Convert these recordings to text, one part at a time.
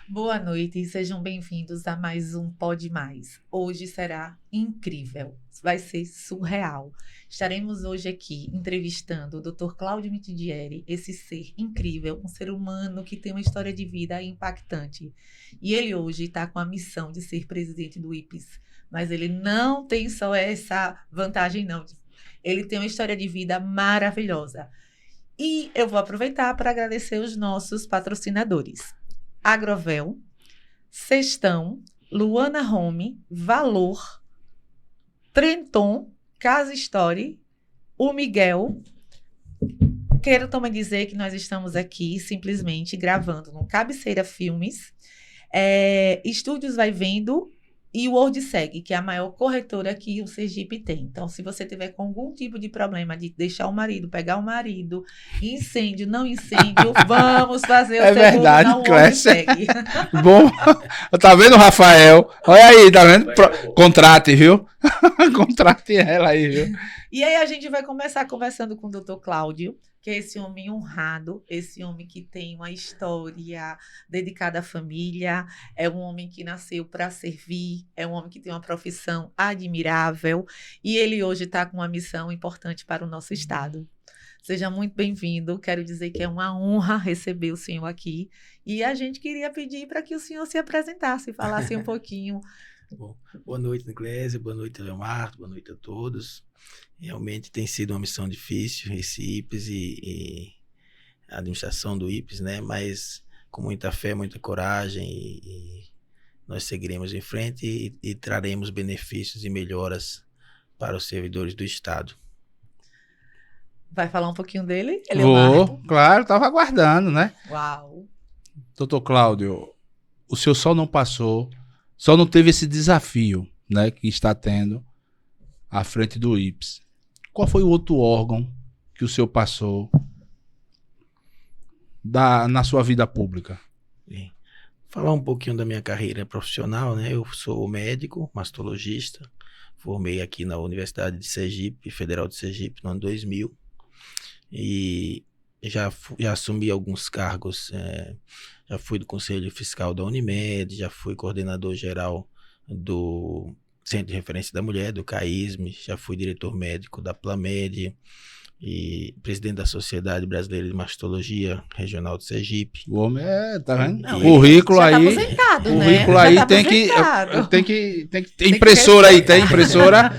Boa noite e sejam bem-vindos a mais um Pode Mais. Hoje será incrível, vai ser surreal. Estaremos hoje aqui entrevistando o Dr. Cláudio Mitidieri, esse ser incrível, um ser humano que tem uma história de vida impactante. E ele hoje está com a missão de ser presidente do IPES, mas ele não tem só essa vantagem, não. Ele tem uma história de vida maravilhosa. E eu vou aproveitar para agradecer os nossos patrocinadores. Agrovel, Sextão, Luana Home, Valor, Trenton, Casa Story, o Miguel. Quero também dizer que nós estamos aqui simplesmente gravando no Cabeceira Filmes, Estúdios Vai Vendo e o WorldSeg, que é a maior corretora que o Sergipe tem. Então, se você tiver com algum tipo de problema de deixar o marido, pegar o marido, incêndio, não incêndio, vamos fazer o É seguro verdade, na WorldSeg. Bom, tá vendo, Rafael? Olha aí, tá vendo? Contrate, viu? Contrate ela aí, viu? E aí a gente vai começar conversando com o Dr. Cláudio, que é esse homem honrado, esse homem que tem uma história dedicada à família, é um homem que nasceu para servir, é um homem que tem uma profissão admirável, e ele hoje está com uma missão importante para o nosso estado. Seja muito bem-vindo, quero dizer que é uma honra receber o senhor aqui, e a gente queria pedir para que o senhor se apresentasse, falasse um pouquinho. Bom, boa noite, Niclésia, boa noite, Leomar, boa noite a todos. Realmente tem sido uma missão difícil, esse IPES e a administração do IPES, né? Mas com muita fé, muita coragem e nós seguiremos em frente e traremos benefícios e melhoras para os servidores do Estado. Vai falar um pouquinho dele? Vou, claro, tava aguardando, né? Uau! Doutor Cláudio, o senhor só não passou, só não teve esse desafio, né, que está tendo à frente do IPES. Qual foi o outro órgão que o senhor passou na sua vida pública? Bem, falar um pouquinho da minha carreira profissional, né? Eu sou médico, mastologista, formei aqui na Universidade de Sergipe, Federal de Sergipe, no ano 2000, e já assumi alguns cargos, já fui do Conselho Fiscal da Unimed, já fui coordenador geral do Centro de Referência da Mulher, do CAISM, já fui diretor médico da Plamed e presidente da Sociedade Brasileira de Mastologia Regional de Sergipe. O homem tá vendo? Não, Currículo já aí. tá aposentado, né? Currículo Já aí tá tem aposentado. que tem impressora aí, tem impressora.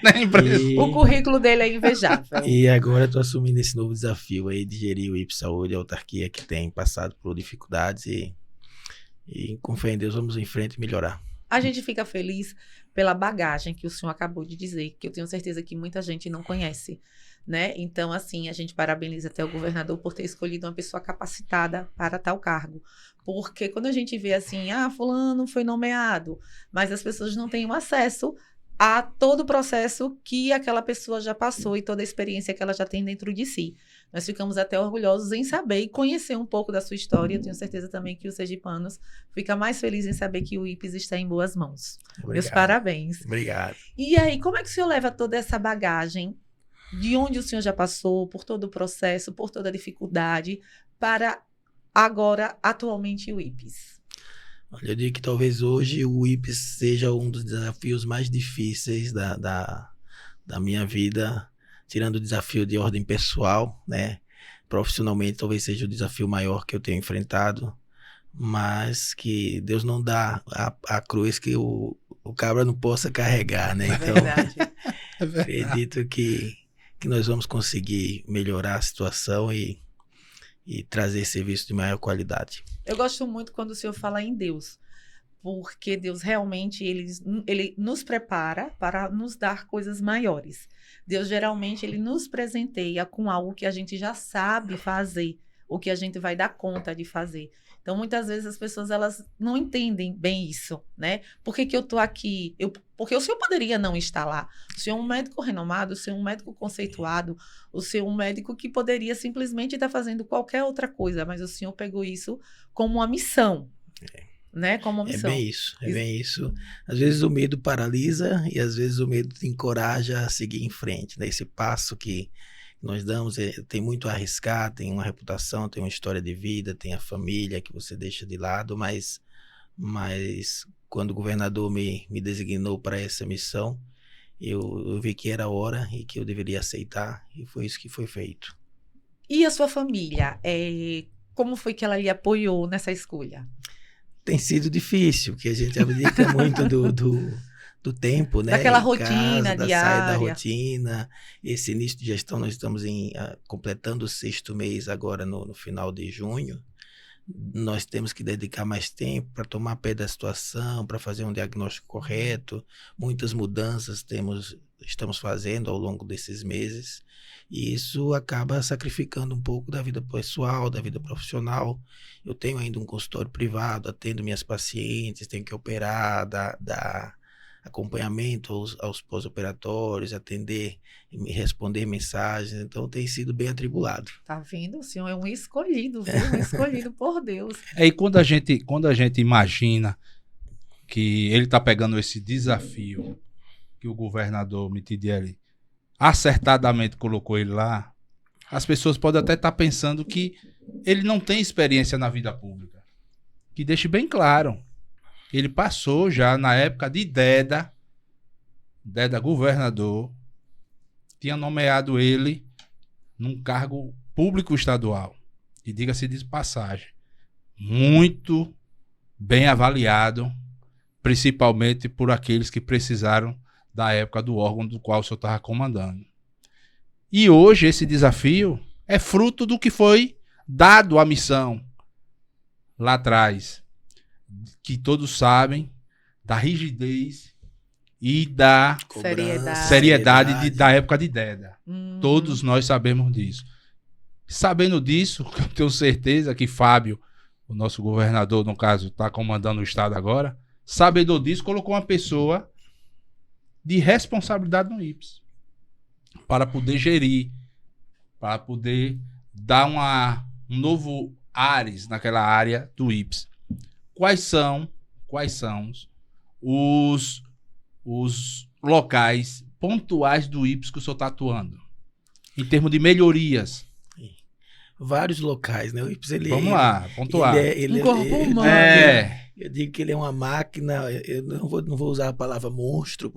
Tem impressora. O currículo dele é invejável. E agora estou assumindo esse novo desafio aí de gerir o IPES Saúde, a autarquia que tem passado por dificuldades e com fé em Deus vamos em frente e melhorar. A gente fica feliz pela bagagem que o senhor acabou de dizer, que eu tenho certeza que muita gente não conhece, né? Então, assim, a gente parabeniza até o governador por ter escolhido uma pessoa capacitada para tal cargo. Porque quando a gente vê assim, fulano foi nomeado, mas as pessoas não têm o acesso a todo o processo que aquela pessoa já passou e toda a experiência que ela já tem dentro de si. Nós ficamos até orgulhosos em saber e conhecer um pouco da sua história. Eu tenho certeza também que os sergipanos ficam mais felizes em saber que o IPES está em boas mãos. Obrigado. Meus parabéns. Obrigado. E aí, como é que o senhor leva toda essa bagagem, de onde o senhor já passou, por todo o processo, por toda a dificuldade, para agora, atualmente, o IPES? Olha, eu digo que talvez hoje o IPES seja um dos desafios mais difíceis da minha vida, tirando o desafio de ordem pessoal, né? Profissionalmente talvez seja o desafio maior que eu tenho enfrentado, mas que Deus não dá a cruz que o cabra não possa carregar, né? Então, Verdade. acredito que nós vamos conseguir melhorar a situação e trazer serviço de maior qualidade. Eu gosto muito quando o senhor fala em Deus, porque Deus realmente, ele nos prepara para nos dar coisas maiores. Deus geralmente, ele nos presenteia com algo que a gente já sabe fazer, o que a gente vai dar conta de fazer. Então, muitas vezes as pessoas, elas não entendem bem isso, né? Por que eu tô aqui? Porque o senhor poderia não estar lá. O senhor é um médico renomado, o senhor é um médico conceituado, o senhor é um médico que poderia simplesmente estar fazendo qualquer outra coisa, mas o senhor pegou isso como uma missão, né? Como uma missão. É bem isso. Às vezes o medo paralisa e às vezes o medo te encoraja a seguir em frente, né? Esse passo que nós damos tem muito a arriscar, tem uma reputação, tem uma história de vida, tem a família que você deixa de lado, mas mas quando o governador me designou para essa missão, eu vi que era hora e que eu deveria aceitar, e foi isso que foi feito. E a sua família? Como foi que ela lhe apoiou nessa escolha? Tem sido difícil, porque a gente abdica muito do tempo, né? Daquela Em rotina casa, da diária. saída da rotina. Esse início de gestão, nós estamos completando o 6º mês agora no final de junho. Nós temos que dedicar mais tempo para tomar pé da situação, para fazer um diagnóstico correto. Muitas mudanças estamos fazendo ao longo desses meses, e isso acaba sacrificando um pouco da vida pessoal, da vida profissional. Eu tenho ainda um consultório privado, atendo minhas pacientes, tenho que operar, dar acompanhamento aos pós-operatórios, atender e responder mensagens, então tem sido bem atribulado. Tá vendo? O senhor é um escolhido, viu? Um escolhido por Deus. E quando a gente imagina que ele está pegando esse desafio que o governador Mitidieri acertadamente colocou ele lá, as pessoas podem até estar pensando que ele não tem experiência na vida pública. Que deixe bem claro. Ele passou já na época de Deda governador, tinha nomeado ele num cargo público estadual. E diga-se de passagem, muito bem avaliado, principalmente por aqueles que precisaram da época do órgão do qual o senhor estava comandando. E hoje esse desafio é fruto do que foi dado à missão lá atrás, que todos sabem da rigidez e da seriedade da época de Deda. Todos nós sabemos disso. Sabendo disso, eu tenho certeza que Fábio, o nosso governador, no caso, está comandando o estado agora, sabedor disso, colocou uma pessoa de responsabilidade no IPS para poder gerir, para poder dar um novo ares naquela área do IPS. Quais são os locais pontuais do IPS que o senhor está atuando? Em termos de melhorias. Vários locais, né? O IPS, vamos lá, pontuar. Um corpo humano. Eu digo que ele é uma máquina, eu não vou usar a palavra monstro,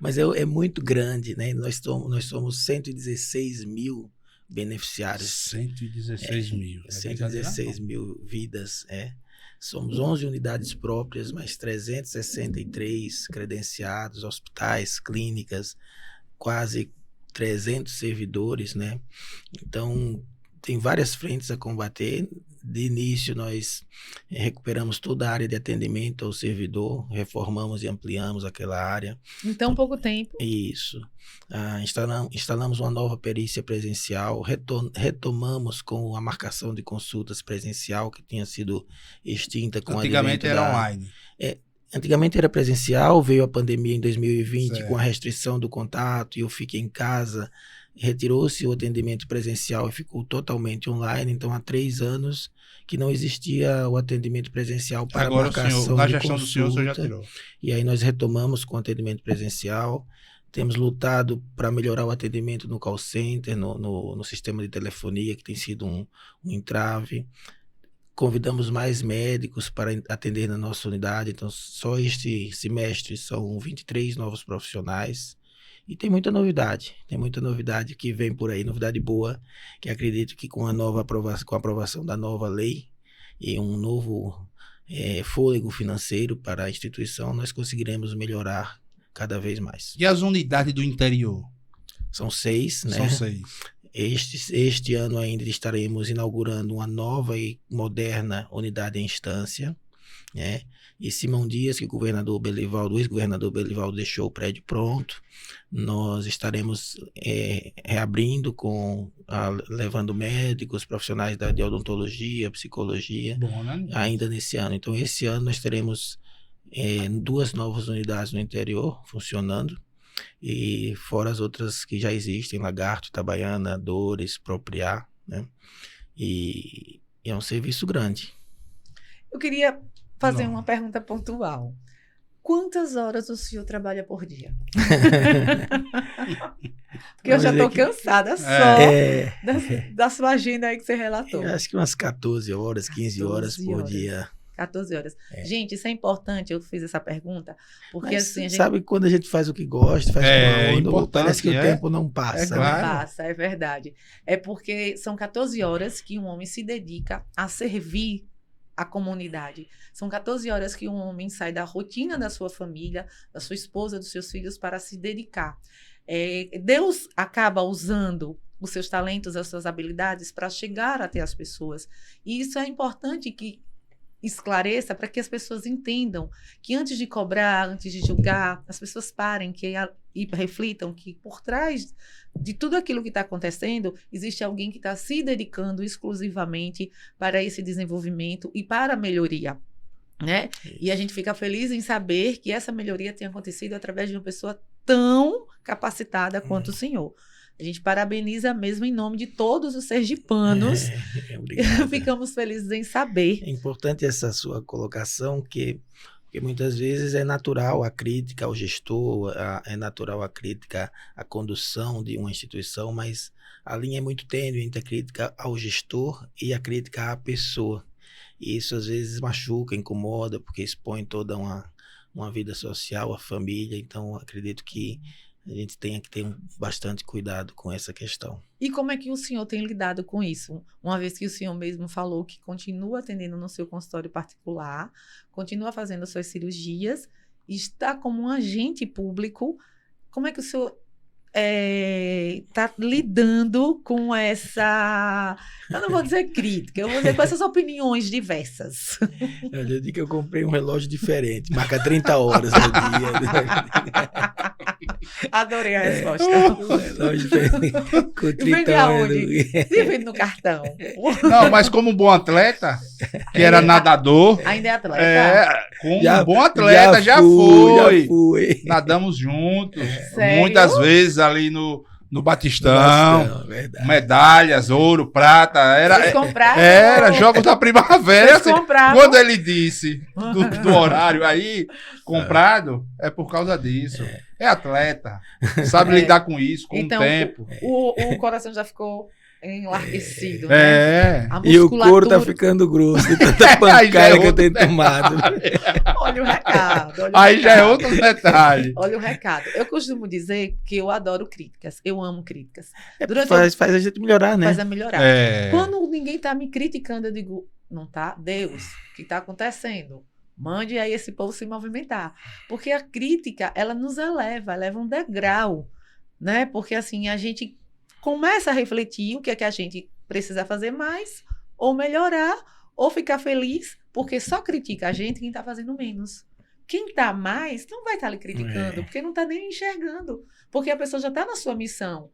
mas é muito grande, né? Nós somos 116 mil beneficiários. 116 mil. 116 mil vidas, Somos 11 unidades próprias, mais 363 credenciados, hospitais, clínicas, quase 300 servidores, né? Então, tem várias frentes a combater. De início, nós recuperamos toda a área de atendimento ao servidor, reformamos e ampliamos aquela área. Em tão pouco tempo. Isso. Instalamos uma nova perícia presencial, retomamos com a marcação de consultas presencial, que tinha sido extinta com antigamente era online. Antigamente era presencial, veio a pandemia em 2020, certo, com a restrição do contato, e eu fiquei em casa. Retirou-se o atendimento presencial e ficou totalmente online. Então, há 3 anos que não existia o atendimento presencial para agora marcação na de gestão consulta. do senhor, o senhor já tirou. E aí nós retomamos com o atendimento presencial. Temos lutado para melhorar o atendimento no call center, no sistema de telefonia, que tem sido um entrave. Convidamos mais médicos para atender na nossa unidade. Então, só este semestre são 23 novos profissionais. E tem muita novidade que vem por aí, novidade boa, que acredito que com a aprovação da nova lei e um novo fôlego financeiro para a instituição, nós conseguiremos melhorar cada vez mais. E as unidades do interior? São 6, né? São 6. Este ano ainda estaremos inaugurando uma nova e moderna unidade em instância, né? E Simão Dias, que o ex-governador Belivaldo deixou o prédio pronto, nós estaremos reabrindo levando médicos, profissionais de odontologia, psicologia, bom, né? Ainda nesse ano. Então, esse ano nós teremos 2 novas unidades no interior funcionando, e fora as outras que já existem, Lagarto, Itabaiana, Dores, Propriá, né? E é um serviço grande. Eu queria fazer uma pergunta pontual. Quantas horas o senhor trabalha por dia? Porque eu já estou cansada só da sua agenda aí que você relatou. Eu acho que umas 14 horas, 15 horas por dia. 14 horas. É. Gente, isso é importante, eu fiz essa pergunta, porque Mas assim, a gente sabe quando a gente faz o que gosta, faz É com amor, importante, parece que o é. tempo não passa. É não claro. passa, é verdade. É porque são 14 horas que um homem se dedica a servir a comunidade. São 14 horas que um homem sai da rotina da sua família, da sua esposa, dos seus filhos, para se dedicar. Deus acaba usando os seus talentos, as suas habilidades para chegar até as pessoas. E isso é importante que esclareça para que as pessoas entendam que antes de cobrar, antes de julgar, as pessoas parem e reflitam que por trás de tudo aquilo que está acontecendo, existe alguém que está se dedicando exclusivamente para esse desenvolvimento e para a melhoria. Né? E a gente fica feliz em saber que essa melhoria tem acontecido através de uma pessoa tão capacitada quanto o senhor. A gente parabeniza mesmo em nome de todos os sergipanos. Obrigado. Ficamos felizes em saber. É importante essa sua colocação, porque muitas vezes é natural a crítica ao gestor, é natural a crítica à condução de uma instituição, mas a linha é muito tênue entre a crítica ao gestor e a crítica à pessoa. E isso às vezes machuca, incomoda, porque expõe toda uma vida social, a família. Então, acredito que a gente tem que ter bastante cuidado com essa questão. E como é que o senhor tem lidado com isso? Uma vez que o senhor mesmo falou que continua atendendo no seu consultório particular, continua fazendo suas cirurgias, está como um agente público, como é que o senhor está lidando com essa, eu não vou dizer crítica, eu vou dizer com essas opiniões diversas? Eu digo que eu comprei um relógio diferente, marca 30 horas no dia. Adorei a resposta. Um relógio diferente, com 30 Vende horas. aonde? Se vende no cartão. Não, mas como um bom atleta, que era nadador, Ainda é atleta? como um bom atleta, já Já fui. nadamos juntos, Sério? muitas vezes ali no Batistão, Verdade. medalhas, ouro, prata, Vocês compraram? era jogos da primavera. Vocês Assim, compraram? quando ele disse do horário aí, comprado, é por causa disso. É atleta, sabe lidar com isso, com Então, o tempo. O coração já ficou enlarguecido, né? É. A E o couro tá musculatura. ficando grosso, de tanta Aí já é pancada que eu outro tenho tomado. Olha o recado. Olha o Aí já é recado. outro detalhe. Olha o recado. Eu costumo dizer que eu adoro críticas. Eu amo críticas. Faz a gente melhorar, né? Faz a melhorar. É. Quando ninguém tá me criticando, eu digo, não tá? Deus, o que tá acontecendo? Mande aí esse povo se movimentar. Porque a crítica, ela nos eleva um degrau, né? Porque assim, a gente começa a refletir o que é que a gente precisa fazer mais, ou melhorar, ou ficar feliz, porque só critica a gente quem está fazendo menos. Quem está mais não vai estar lhe criticando, porque não está nem enxergando, porque a pessoa já está na sua missão.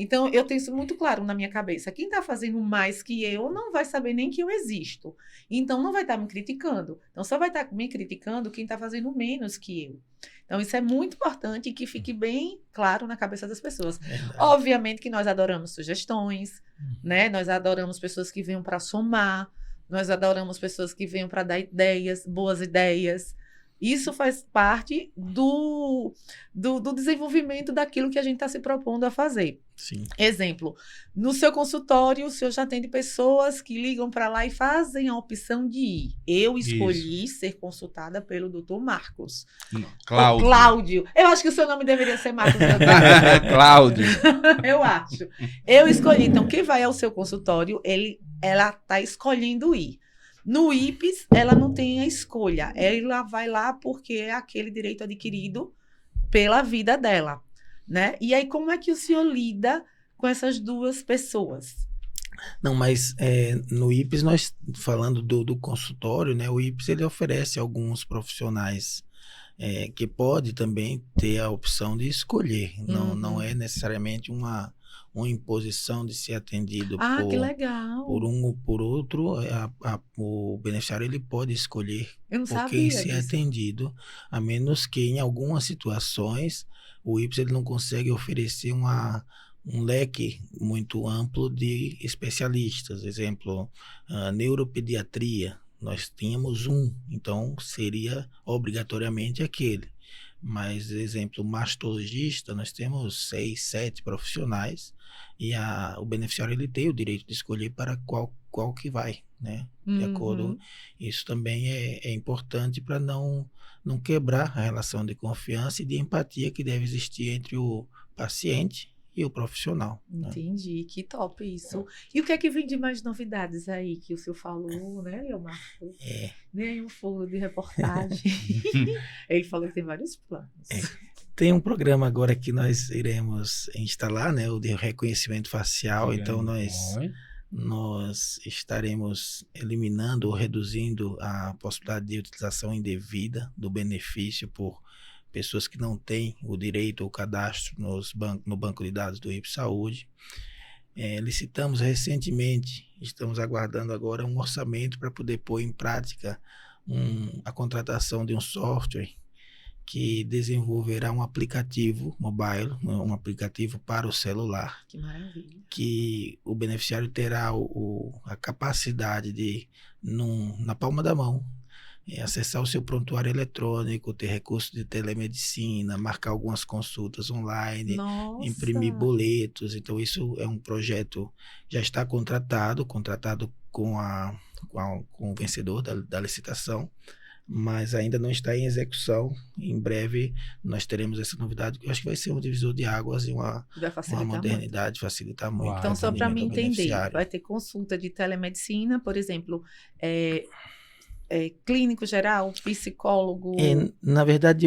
Então, eu tenho isso muito claro na minha cabeça. Quem está fazendo mais que eu não vai saber nem que eu existo. Então, não vai estar me criticando. Então, só vai estar me criticando quem está fazendo menos que eu. Então, isso é muito importante que fique bem claro na cabeça das pessoas. Verdade. Obviamente que nós adoramos sugestões, né? Nós adoramos pessoas que venham para somar, nós adoramos pessoas que venham para dar ideias, boas ideias. Isso faz parte do desenvolvimento daquilo que a gente está se propondo a fazer. Sim. Exemplo, no seu consultório, o senhor já atende pessoas que ligam para lá e fazem a opção de ir. Eu escolhi ser consultada pelo Dr. Marcos. Cláudio. Cláudio. Eu acho que o seu nome deveria ser Marcos. Cláudio. Eu acho. Eu escolhi. Então, quem vai ao seu consultório, ela está escolhendo ir. No IPES, ela não tem a escolha. Ela vai lá porque é aquele direito adquirido pela vida dela, né? E aí, como é que o senhor lida com essas duas pessoas? Não, mas no IPES, nós falando do consultório, né? O IPES ele oferece alguns profissionais que pode também ter a opção de escolher. Não é necessariamente uma imposição de ser atendido Que legal. por um ou por outro. O beneficiário ele pode escolher Eu não por quem sabia ser disso. atendido, a menos que em algumas situações o IPES ele não consegue oferecer um leque muito amplo de especialistas. Exemplo, neuropediatria, nós tínhamos então seria obrigatoriamente aquele. Mas, exemplo, mastologista, nós temos 6, 7 profissionais e o beneficiário ele tem o direito de escolher para qual qual que vai, né? De acordo, isso também é importante para não quebrar a relação de confiança e de empatia que deve existir entre o paciente e o profissional. Né? Entendi, que top isso. E o que é que vem de mais novidades aí que o senhor falou, né, Leomar? Nem um furo de reportagem. Ele falou que tem vários planos. Tem um programa agora que nós iremos instalar, né, o de reconhecimento facial. Então nós estaremos eliminando ou reduzindo a possibilidade de utilização indevida do benefício por pessoas que não têm o direito ou cadastro no banco de dados do IPS Saúde. Licitamos recentemente, estamos aguardando agora um orçamento para poder pôr em prática a contratação de um software que desenvolverá um aplicativo mobile, um aplicativo para o celular. Que maravilha. Que o beneficiário terá a capacidade de, na palma da mão, acessar o seu prontuário eletrônico, ter recurso de telemedicina, marcar algumas consultas online, Nossa. imprimir boletos. Então, isso é um projeto, já está contratado com o vencedor da licitação, mas ainda não está em execução. Em breve nós teremos essa novidade, que eu acho que vai ser um divisor de águas e uma modernidade, facilitar muito. Então, só para mim entender, vai ter consulta de telemedicina, por exemplo, clínico geral, psicólogo? Na verdade,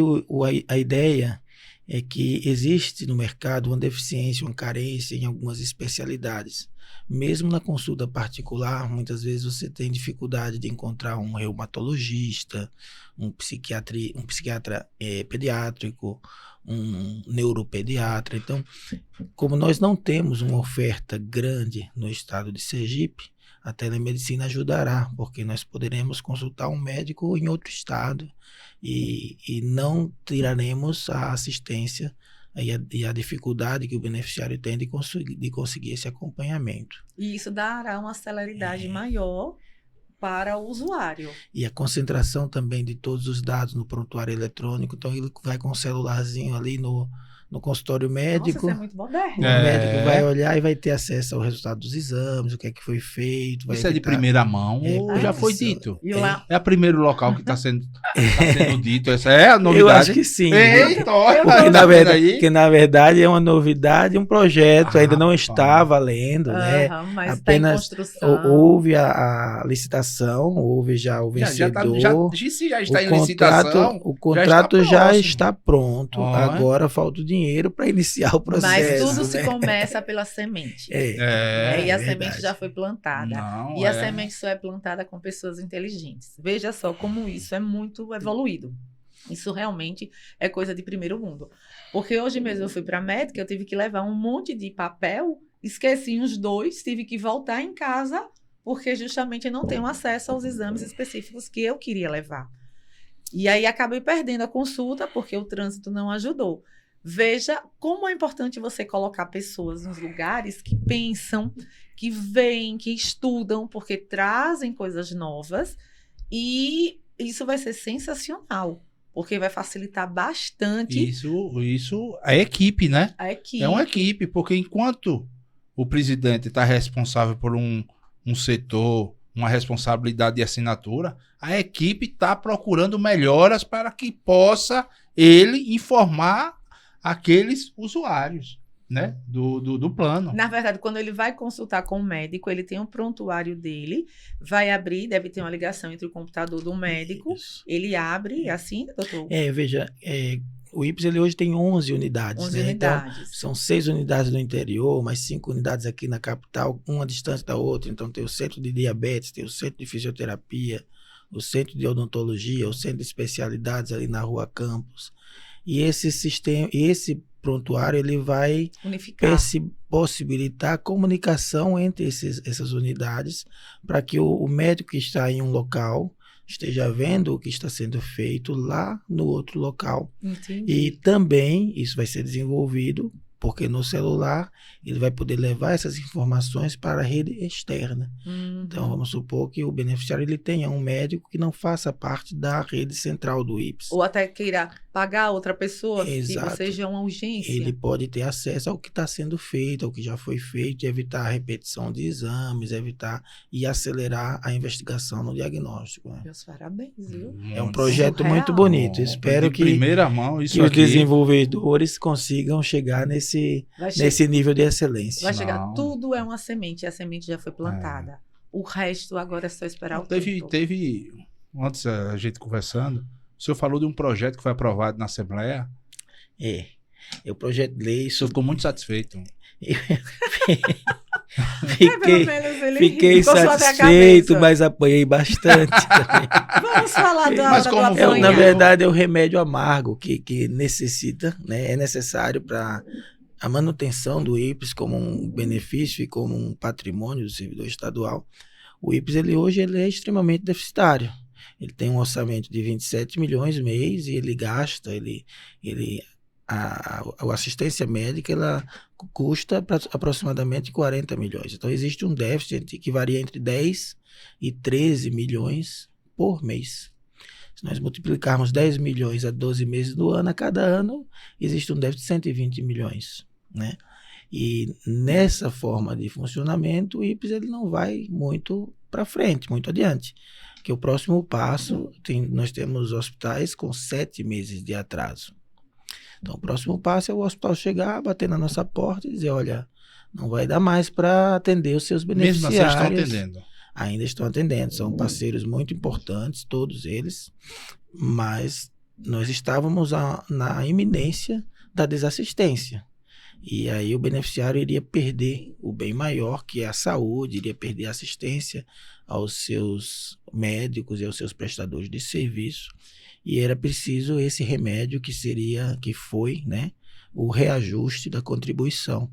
a ideia é que existe no mercado uma deficiência, uma carência em algumas especialidades. Mesmo na consulta particular, muitas vezes você tem dificuldade de encontrar um reumatologista, um psiquiatra pediátrico, um neuropediatra. Então, como nós não temos uma oferta grande no estado de Sergipe, a telemedicina ajudará, porque nós poderemos consultar um médico em outro estado e não tiraremos a assistência e a dificuldade que o beneficiário tem de conseguir esse acompanhamento. E isso dará uma celeridade maior para o usuário. E a concentração também de todos os dados no prontuário eletrônico. Então, ele vai com um celularzinho ali no consultório médico. Nossa, isso é muito moderno. O médico vai olhar e vai ter acesso ao resultado dos exames, o que é que foi feito. Isso é de primeira mão ou já foi dito? É o primeiro local que está sendo dito. Essa é a novidade? Eu acho que sim. Porque na verdade é uma novidade, um projeto, ainda não está valendo, né? Mas apenas tá em construção. Houve a licitação, houve já o vencedor. Já está em licitação. O contrato já está pronto. Agora falta o dinheiro para iniciar o processo. Mas tudo se começa pela semente. E a semente já foi plantada. A semente só é plantada com pessoas inteligentes. Veja só como isso é muito evoluído. Isso realmente é coisa de primeiro mundo. Porque hoje mesmo eu fui para a médica, eu tive que levar um monte de papel, esqueci uns 2, tive que voltar em casa, porque justamente eu não tenho acesso aos exames específicos que eu queria levar. E aí acabei perdendo a consulta, porque o trânsito não ajudou. Veja como é importante você colocar pessoas nos lugares que pensam, que veem, que estudam, porque trazem coisas novas e isso vai ser sensacional, porque vai facilitar bastante. Isso é equipe, né? A equipe. É uma equipe, porque enquanto o presidente está responsável por um setor, uma responsabilidade de assinatura, a equipe está procurando melhoras para que possa ele informar aqueles usuários, né, do plano. Na verdade, quando ele vai consultar com o médico, ele tem um prontuário dele, vai abrir, deve ter uma ligação entre o computador do médico, ele abre, assim, doutor? Veja, o IPS ele hoje tem 11 unidades. 11 né? unidades. Então, são 6 unidades no interior, mais 5 unidades aqui na capital, uma distante da outra. Então, tem o centro de diabetes, tem o centro de fisioterapia, o centro de odontologia, o centro de especialidades ali na Rua Campos. E esse sistema, esse prontuário, ele vai possibilitar a comunicação entre essas unidades para que o médico que está em um local esteja vendo o que está sendo feito lá no outro local. Entendi. E também isso vai ser desenvolvido, porque no celular ele vai poder levar essas informações para a rede externa. Então, vamos supor que o beneficiário ele tenha um médico que não faça parte da rede central do IPS. Ou até queira pagar outra pessoa, que Exato. seja uma urgência. Ele pode ter acesso ao que está sendo feito, ao que já foi feito, e evitar a repetição de exames, evitar e acelerar a investigação no diagnóstico. Né? Meus parabéns, viu? É um Muito projeto surreal. muito bonito. bom. Espero De que primeira mão, isso os aqui. desenvolvedores consigam chegar nesse nível de excelência. Vai chegar, Não. tudo é uma semente, e a semente já foi plantada. O resto agora é só esperar o tempo. Teve, antes a gente conversando, o senhor falou de um projeto que foi aprovado na Assembleia. É o projeto de lei. O senhor ficou muito satisfeito. Fiquei satisfeito, mas apanhei bastante também. Vamos falar da Mas hora do como foi? apanhar. Na verdade, é o remédio amargo que necessita, né? É necessário para a manutenção do IPES como um benefício e como um patrimônio do servidor estadual. O IPES hoje é extremamente deficitário. Ele tem um orçamento de 27 milhões mês e ele gasta, a assistência médica ela custa aproximadamente 40 milhões. Então existe um déficit que varia entre 10 e 13 milhões por mês. Se nós multiplicarmos 10 milhões a 12 meses do ano, a cada ano existe um déficit de 120 milhões, né? E nessa forma de funcionamento, o IPES ele não vai muito para frente, muito adiante. Que o próximo passo, nós temos hospitais com 7 meses de atraso. Então, o próximo passo é o hospital chegar, bater na nossa porta e dizer, olha, não vai dar mais para atender os seus beneficiários. Mesmo assim, estão atendendo. Ainda estão atendendo, são parceiros muito importantes, todos eles, mas nós estávamos na iminência da desassistência. E aí o beneficiário iria perder o bem maior, que é a saúde, iria perder a assistência aos seus médicos e aos seus prestadores de serviço. E era preciso esse remédio que foi, né, o reajuste da contribuição.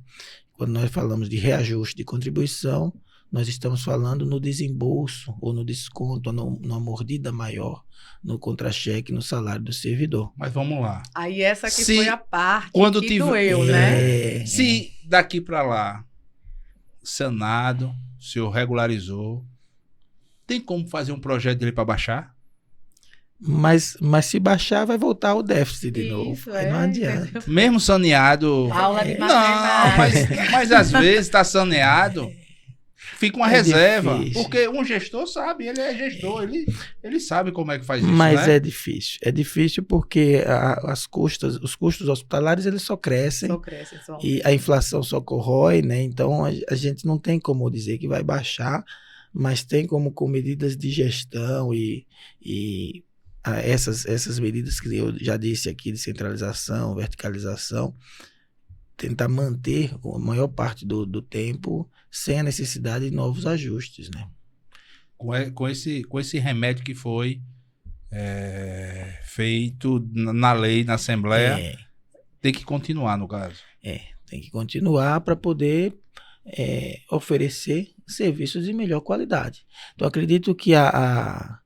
Quando nós falamos de reajuste de contribuição, nós estamos falando no desembolso ou no desconto, numa mordida maior no contra-cheque, no salário do servidor. Mas vamos lá. Aí essa aqui foi a parte quando que doeu, né? Se daqui para lá, Senado, o senhor regularizou, tem como fazer um projeto dele para baixar? Mas se baixar, vai voltar o déficit de novo. Isso, Aí não adianta. entendeu? Mesmo saneado. Aula de Não, matemática. mas às vezes está saneado. Fica uma reserva. difícil. Porque um gestor sabe, ele é gestor, ele sabe como é que faz isso. Mas né? é difícil. É difícil porque os custos hospitalares eles só crescem. Só cresce, só. E a inflação só corrói, né? Então a gente não tem como dizer que vai baixar, mas tem como com medidas de gestão e essas medidas que eu já disse aqui de centralização, verticalização, tentar manter a maior parte do tempo sem a necessidade de novos ajustes, né? Com esse remédio que foi feito na lei, na Assembleia, tem que continuar, no caso. Tem que continuar para poder oferecer serviços de melhor qualidade. Então, acredito que a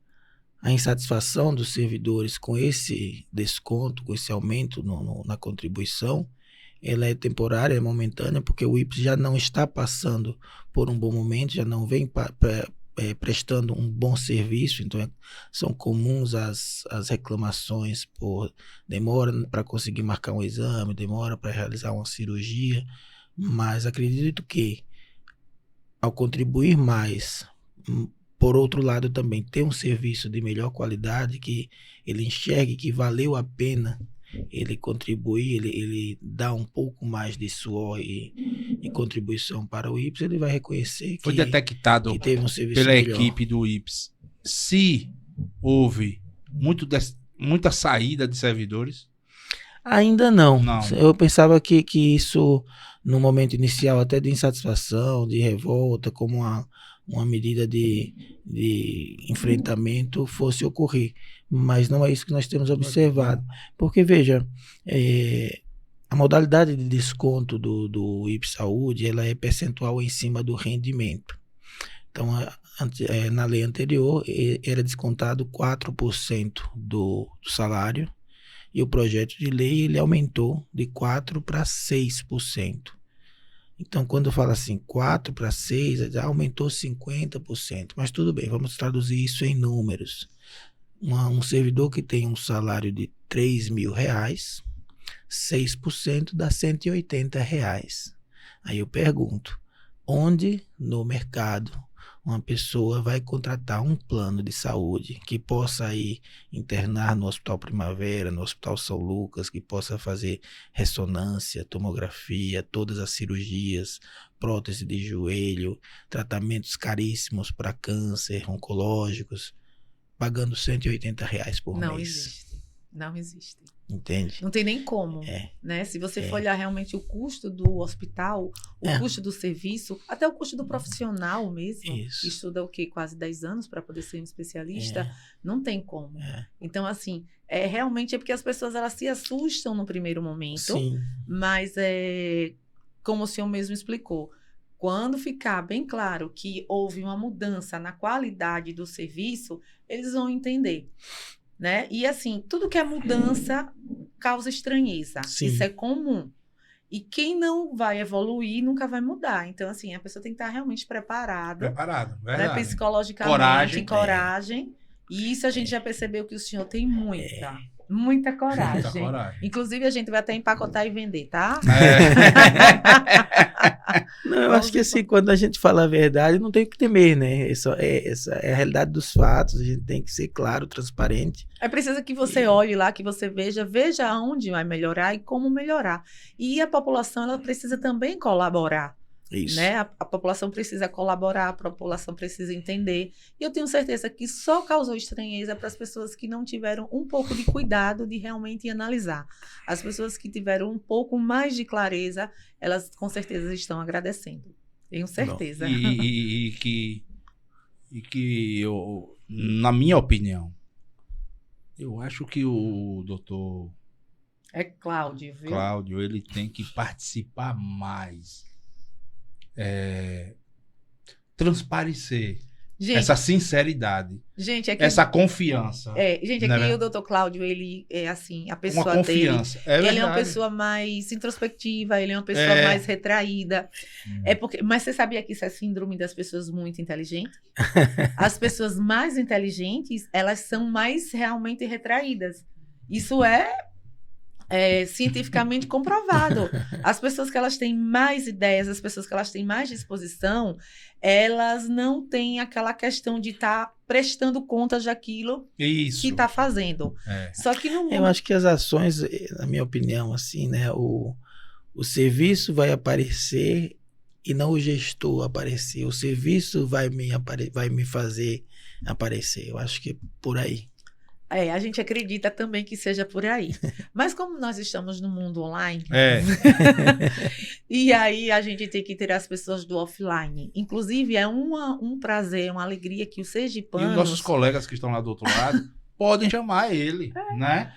insatisfação dos servidores com esse desconto, com esse aumento na contribuição, ela é temporária, é momentânea, porque o IPES já não está passando por um bom momento, já não vem prestando um bom serviço, então são comuns as reclamações por demora para conseguir marcar um exame, demora para realizar uma cirurgia, mas acredito que ao contribuir mais, por outro lado também ter um serviço de melhor qualidade, que ele enxergue que valeu a pena ele contribuir, ele dá um pouco mais de suor e contribuição para o IPES, ele vai reconhecer Foi que detectado teve um serviço pela melhor. equipe do IPES se houve muita saída de servidores? Ainda não. Não. Eu pensava que isso, no momento inicial, até de insatisfação, de revolta, como uma medida de enfrentamento fosse ocorrer. Mas não é isso que nós temos observado. Porque, veja, a modalidade de desconto do IPES Saúde, ela é percentual em cima do rendimento. Então, na lei anterior, era descontado 4% do salário, e o projeto de lei ele aumentou de 4% para 6%. Então, quando fala assim, 4 para 6, já aumentou 50%. Mas tudo bem, vamos traduzir isso em números. Um servidor que tem um salário de R$ 3.000, 6% dá R$ 180. Aí eu pergunto, onde no mercado uma pessoa vai contratar um plano de saúde que possa ir internar no Hospital Primavera, no Hospital São Lucas, que possa fazer ressonância, tomografia, todas as cirurgias, prótese de joelho, tratamentos caríssimos para câncer, oncológicos, pagando R$ 180 por Não mês. existe. Não existe. Entende? Não tem nem como, né? Se você for olhar realmente o custo do hospital, o custo do serviço, até o custo do profissional mesmo, Isso. que estuda o quê? Quase 10 anos para poder ser um especialista, não tem como. Então, assim, realmente é porque as pessoas elas se assustam no primeiro momento, Sim. mas como o senhor mesmo explicou, quando ficar bem claro que houve uma mudança na qualidade do serviço, eles vão entender. Né? E assim, tudo que é mudança causa estranheza. Sim. Isso é comum. E quem não vai evoluir nunca vai mudar. Então, assim, a pessoa tem que estar realmente preparada, Preparado, né? verdade. Psicologicamente, Coragem. coragem. E isso a gente já percebeu que o senhor tem muita coragem. Muita coragem. Inclusive, a gente vai até empacotar e vender, tá? Não, eu acho que assim, quando a gente fala a verdade, não tem o que temer, né? Essa é a realidade dos fatos, a gente tem que ser claro, transparente. É preciso que você olhe lá, que você veja aonde vai melhorar e como melhorar. E a população, ela precisa também colaborar. Isso. Né? A população precisa colaborar, a população precisa entender. E eu tenho certeza que só causou estranheza para as pessoas que não tiveram um pouco de cuidado de realmente analisar. As pessoas que tiveram um pouco mais de clareza, elas com certeza estão agradecendo. Tenho certeza. E que eu, na minha opinião, eu acho que o doutor É Cláudio, viu? Cláudio, ele tem que participar mais. Transparecer essa sinceridade, essa confiança. Gente, aqui o doutor Cláudio, ele é assim, a pessoa uma confiança. dele, ele é uma pessoa mais introspectiva, ele é uma pessoa mais retraída. Mas você sabia que isso é síndrome das pessoas muito inteligentes? As pessoas mais inteligentes, elas são mais realmente retraídas. Isso é cientificamente comprovado. As pessoas que elas têm mais ideias, as pessoas que elas têm mais disposição, elas não têm aquela questão de estar prestando contas daquilo que está fazendo. Só que no mundo... Eu acho que as ações, na minha opinião, assim, né, o serviço vai aparecer e não o gestor aparecer. O serviço vai me fazer aparecer. Eu acho que é por aí. A gente acredita também que seja por aí. Mas como nós estamos no mundo online, e aí a gente tem que ter as pessoas do offline. Inclusive, é um prazer, uma alegria que os sergipanos... E os nossos colegas que estão lá do outro lado podem chamar ele, né?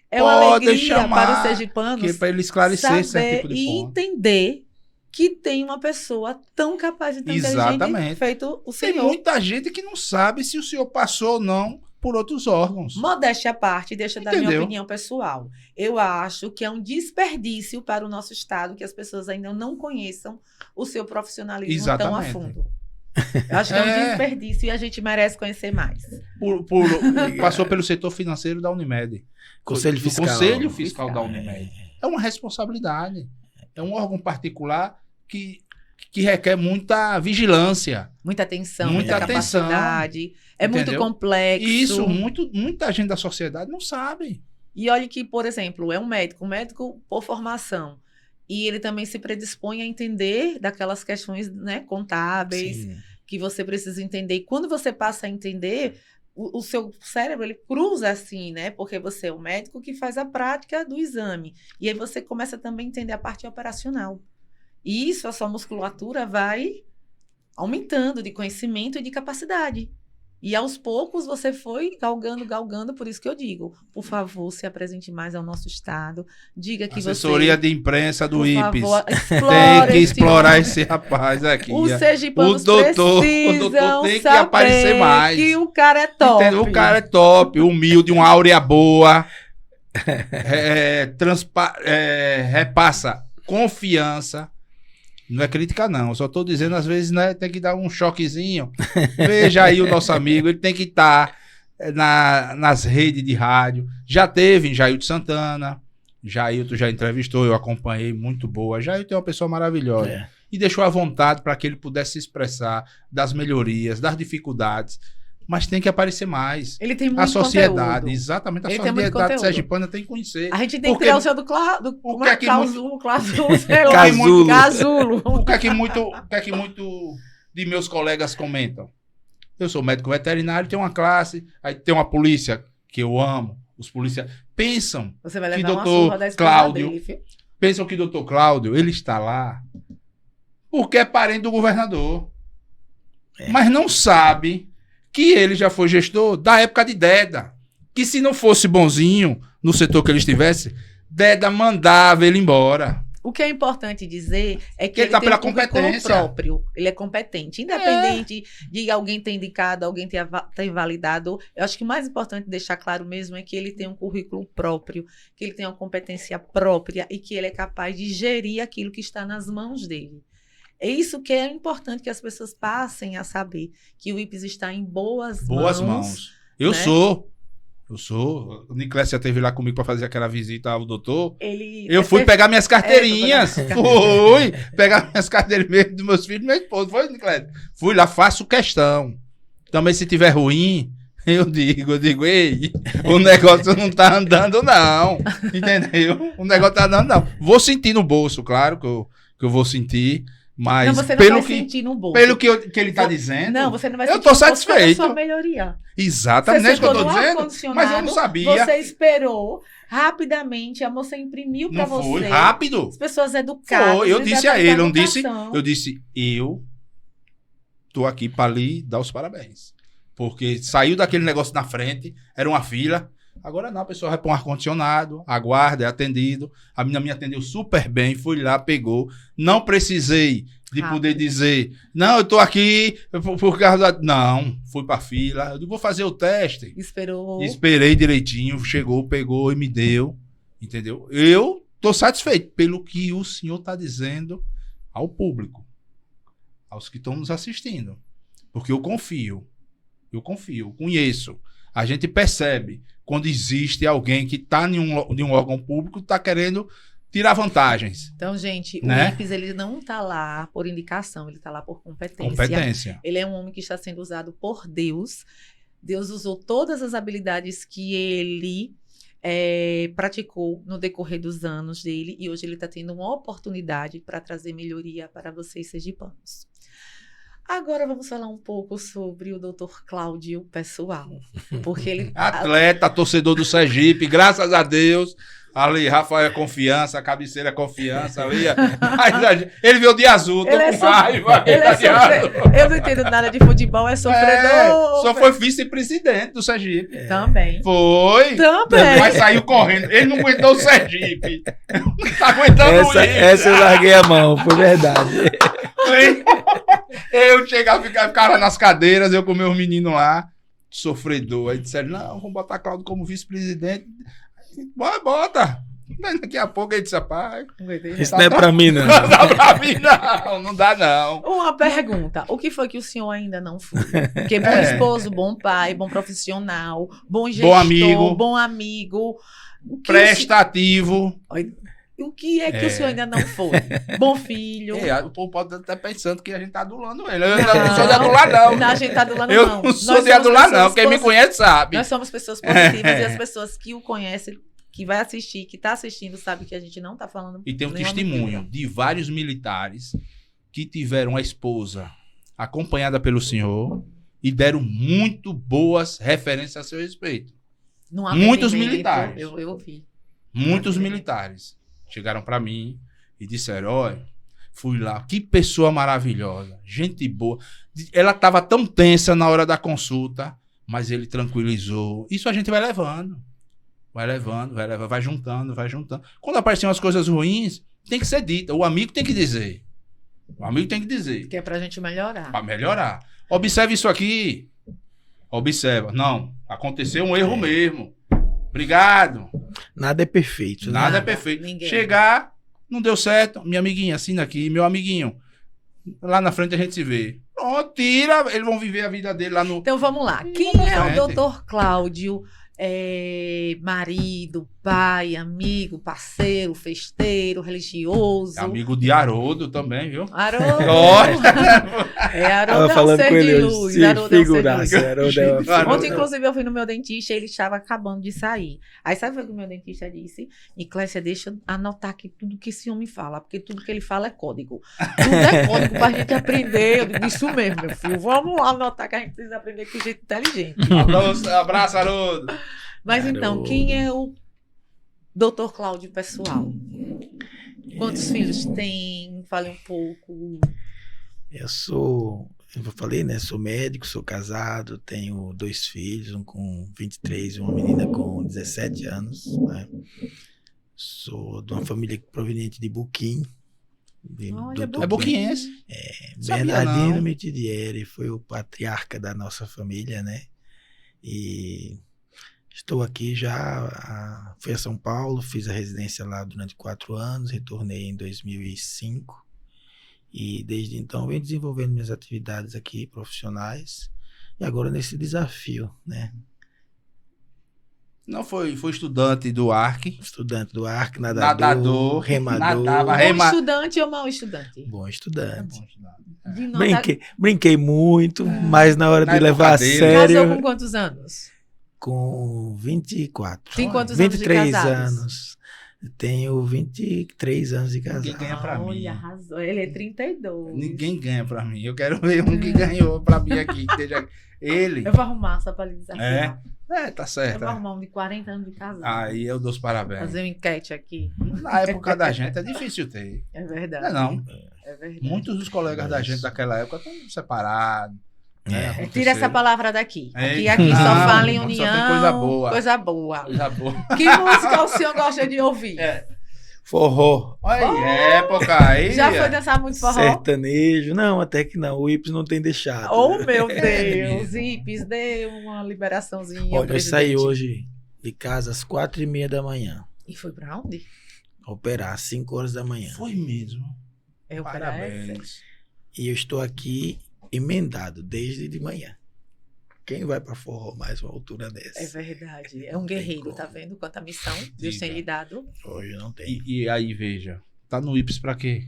É uma alegria para os sergipanos para ele esclarecer esse tipo de e ponto. entender que tem uma pessoa tão capaz e tão inteligente feito o senhor. Tem muita gente que não sabe se o senhor passou ou não por outros órgãos. Modéstia à parte, deixa eu dar minha opinião pessoal. Eu acho que é um desperdício para o nosso estado que as pessoas ainda não conheçam o seu profissionalismo tão a fundo. Eu acho que é um desperdício e a gente merece conhecer mais. Passou pelo setor financeiro da Unimed. Conselho Fiscal da Unimed. É uma responsabilidade. É um órgão particular que requer muita vigilância. Muita atenção, muita capacidade. É muito complexo. E isso muita gente da sociedade não sabe. E olha que, por exemplo, é um médico por formação. E ele também se predispõe a entender daquelas questões, né, contábeis, que você precisa entender. E quando você passa a entender, o seu cérebro, ele cruza assim, né? Porque você é o médico que faz a prática do exame. E aí você começa também a entender a parte operacional. E isso, a sua musculatura vai aumentando de conhecimento e de capacidade. E aos poucos você foi galgando, por isso que eu digo, por favor, se apresente mais ao nosso estado, diga que Assessoria de imprensa do IPES. Tem que explorar esse rapaz aqui. Os sergipanos o doutor tem que aparecer mais. Que o cara é top. Entendeu? O cara é top, humilde, uma áurea boa, repassa confiança. Não é crítica, não. Eu só estou dizendo, às vezes, né, tem que dar um choquezinho. Veja aí o nosso amigo, ele tem que estar nas redes de rádio. Já teve em Jailton Santana. Jailton já entrevistou, eu acompanhei, muito boa. Jailton é uma pessoa maravilhosa. E deixou à vontade para que ele pudesse se expressar das melhorias, das dificuldades. Mas tem que aparecer mais. Ele tem muito a sociedade, conteúdo. exatamente, a Ele tem muito sociedade conteúdo. sergipana tem que conhecer. A gente tem que Porque- tirar o seu do o que é que Clausulo, sei lá. Casulo. Casulo. O que é que muito de meus colegas comentam? Eu sou médico veterinário, tenho uma classe, aí tem uma polícia que eu amo, os policiais pensam Você vai que levar uma doutor surra da esposa Cláudio- dele, filho. Pensam que o doutor Cláudio, ele está lá porque é parente do governador. Mas não sabe que ele já foi gestor da época de Deda. Que se não fosse bonzinho no setor que ele estivesse, Deda mandava ele embora. O que é importante dizer é que ele ele tá tem pela um currículo competência. próprio. Ele é competente. Independente de alguém ter indicado, alguém ter validado. Eu acho que o mais importante deixar claro mesmo é que ele tem um currículo próprio, que ele tem uma competência própria e que ele é capaz de gerir aquilo que está nas mãos dele. É isso que é importante que as pessoas passem a saber, que o IPES está em boas mãos. Eu né? sou. O Niclés já esteve lá comigo para fazer aquela visita ao doutor. Ele Eu fui pegar minhas carteirinhas. É, Fui pegar minhas carteirinhas mesmo dos meus filhos e minha esposa. Foi, Niclés? Fui lá, faço questão. Também se tiver ruim, eu digo, ei, o negócio não tá andando não. Entendeu? O negócio tá andando não. Vou sentir no bolso, claro que eu vou sentir. Mas não, você não pelo vai que, sentir no bolso. pelo que ele tá dizendo, Não, você não vai eu sentir tô no bolso pela satisfeito. sua melhoria. Exatamente, Você é isso que eu sentou tô no dizendo. ar-condicionado, Mas eu não sabia. Você esperou rapidamente, a moça imprimiu para Não você. foi rápido. As pessoas educadas. Foi, eu disse a ele, educação. eu disse, eu tô aqui para lhe dar os parabéns. Porque saiu daquele negócio na frente, era uma fila. Agora não, a pessoa vai para um ar-condicionado, aguarda, é atendido. A menina me atendeu super bem, fui lá, pegou. Não precisei de Rápido. poder dizer, não, eu tô aqui por causa da... Não, fui para fila, eu digo, vou fazer o teste. Esperou. Esperei direitinho, chegou, pegou e me deu, entendeu? Eu tô satisfeito pelo que o senhor tá dizendo ao público, aos que estão nos assistindo, porque eu confio, conheço. A gente percebe quando existe alguém que está em um órgão público e está querendo tirar vantagens. Então, gente, Né? o IPES, ele não está lá por indicação, ele está lá por competência. Competência. Ele é um homem que está sendo usado por Deus. Deus usou todas as habilidades que ele praticou no decorrer dos anos dele e hoje ele está tendo uma oportunidade para trazer melhoria para vocês sergipanos. Agora vamos falar um pouco sobre o Dr. Cláudio pessoal, porque ele Atleta, torcedor do Sergipe, graças a Deus. Ali, Rafael é confiança, a cabeceira é confiança. Ali, ele veio de azul, tô Ele é com raiva. ele é eu não entendo nada de futebol, é sofredor. Só foi vice-presidente do Sergipe. Também. Foi. Também. Mas saiu correndo. Ele não aguentou o Sergipe. Não tá aguentando isso. Essa eu larguei a mão, foi verdade. Eu chegava, ficava nas cadeiras, eu com meus meninos lá, sofredor. Aí disseram, não, vamos botar Cláudio como vice-presidente. Bota. Mas daqui a pouco ele disse, rapaz, Isso não é pra mim, não. não dá pra mim não, não dá não. Uma pergunta, o que foi que o senhor ainda não foi? Porque bom esposo, bom pai, bom profissional, bom gestor, bom amigo. Prestativo. O que é que o senhor ainda não foi? Bom filho. O povo pode estar pensando que a gente tá adulando ele. Eu não sou de adular, não. Não, a gente tá adulando, Eu não. não sou de adular, não. Quem me conhece sabe. Nós somos pessoas positivas e as pessoas que o conhecem, que vai assistir, que tá assistindo, sabe que a gente não tá falando. E tem um nenhuma testemunho mentira. de vários militares que tiveram a esposa acompanhada pelo senhor e deram muito boas referências a seu respeito. Num Muitos atendimento, militares. Eu ouvi. Muitos militares chegaram para mim e disseram, olha, fui lá, que pessoa maravilhosa, gente boa. Ela estava tão tensa na hora da consulta, mas ele tranquilizou. Isso a gente vai levando. Vai juntando. Quando aparecem as coisas ruins, tem que ser dita. O amigo tem que dizer. Que é pra gente melhorar. Para melhorar. Observe isso aqui. Observa. Não, aconteceu um erro mesmo. Obrigado. Nada é perfeito. né? Nada é perfeito. Ninguém. Chegar, não deu certo. Minha amiguinha, assina aqui. Meu amiguinho, Lá na frente a gente se vê. Pronto, tira, eles vão viver a vida dele lá no... Então vamos lá. Quem é o Dr. Cláudio? Marido, pai, amigo, parceiro, festeiro, religioso. Amigo de Haroldo também, viu? Haroldo. Gosta. Haroldo é um falando com ser de ele luz. hoje, se Haroldo é um ser de figurasse, luz. Haroldo é uma Haroldo. Ontem, inclusive, eu fui no meu dentista e ele estava acabando de sair. Aí sabe o que o meu dentista disse? E Clécia, deixa eu anotar aqui tudo que esse homem fala, porque tudo que ele fala é código. Tudo é código pra gente aprender. Eu digo, isso mesmo, meu filho. Vamos lá anotar que a gente precisa aprender com jeito inteligente. Abraço, Haroldo. Mas então, Haroldo. quem é o Dr. Cláudio pessoal? Quantos filhos tem? Fale um pouco. Eu falei, né? Sou médico, sou casado, tenho 2 filhos, um com 23 e uma menina com 17 anos, né? Sou de uma família proveniente de Buquim. Olha, do É boquinhense. Sabia Bernardino não. Mitidieri foi o patriarca da nossa família, né? E estou aqui já, fui a São Paulo, fiz a residência lá durante 4 anos, retornei em 2005 e desde então venho desenvolvendo minhas atividades aqui profissionais e agora nesse desafio, né? Não foi estudante do ARC. Estudante do ARC, nadador, remador, nadava, Bom estudante ou mau estudante? bom estudante. De nota... Brinquei muito, mas na hora Na de levar a época dele. Casou sério, com quantos anos? com 24. Tem quantos anos de 23 casados? anos. Tenho 23 anos de casado. Ninguém ganha pra mim. Olha, arrasou. Ele é 32. Ninguém ganha pra mim. Eu quero ver um que ganhou pra mim aqui. Que esteja... Ele. Eu vou arrumar só pra lhe desafiar. Tá Eu certo. vou arrumar um de 40 anos de casado. Aí eu dou os parabéns. Fazer uma enquete aqui. Na época da gente é difícil ter. É Não é verdade. não. É verdade. Muitos dos colegas da gente daquela época estão separados. Né? Tira essa palavra daqui. É. Aqui só Não, fala em só tem união. coisa boa. Coisa boa. Coisa boa. Que música o senhor gosta de ouvir? Forró. Olha aí, época aí. Já foi dançar muito forró? Sertanejo. Não, até que não. O Ips não tem deixado. Oh, meu É Deus. Ips, dê uma liberaçãozinha. Olha, eu saí hoje de casa às 4h30 da manhã. E foi pra onde? Operar às 5 horas da manhã. Foi mesmo. É o Parabéns. E eu estou aqui emendado desde de manhã. Quem vai pra forró mais uma altura dessa? É verdade. É um guerreiro, tá vendo? Quanta missão Deus Diga. tem lhe dado Hoje não tem. E aí, veja. Tá no IPS pra quê?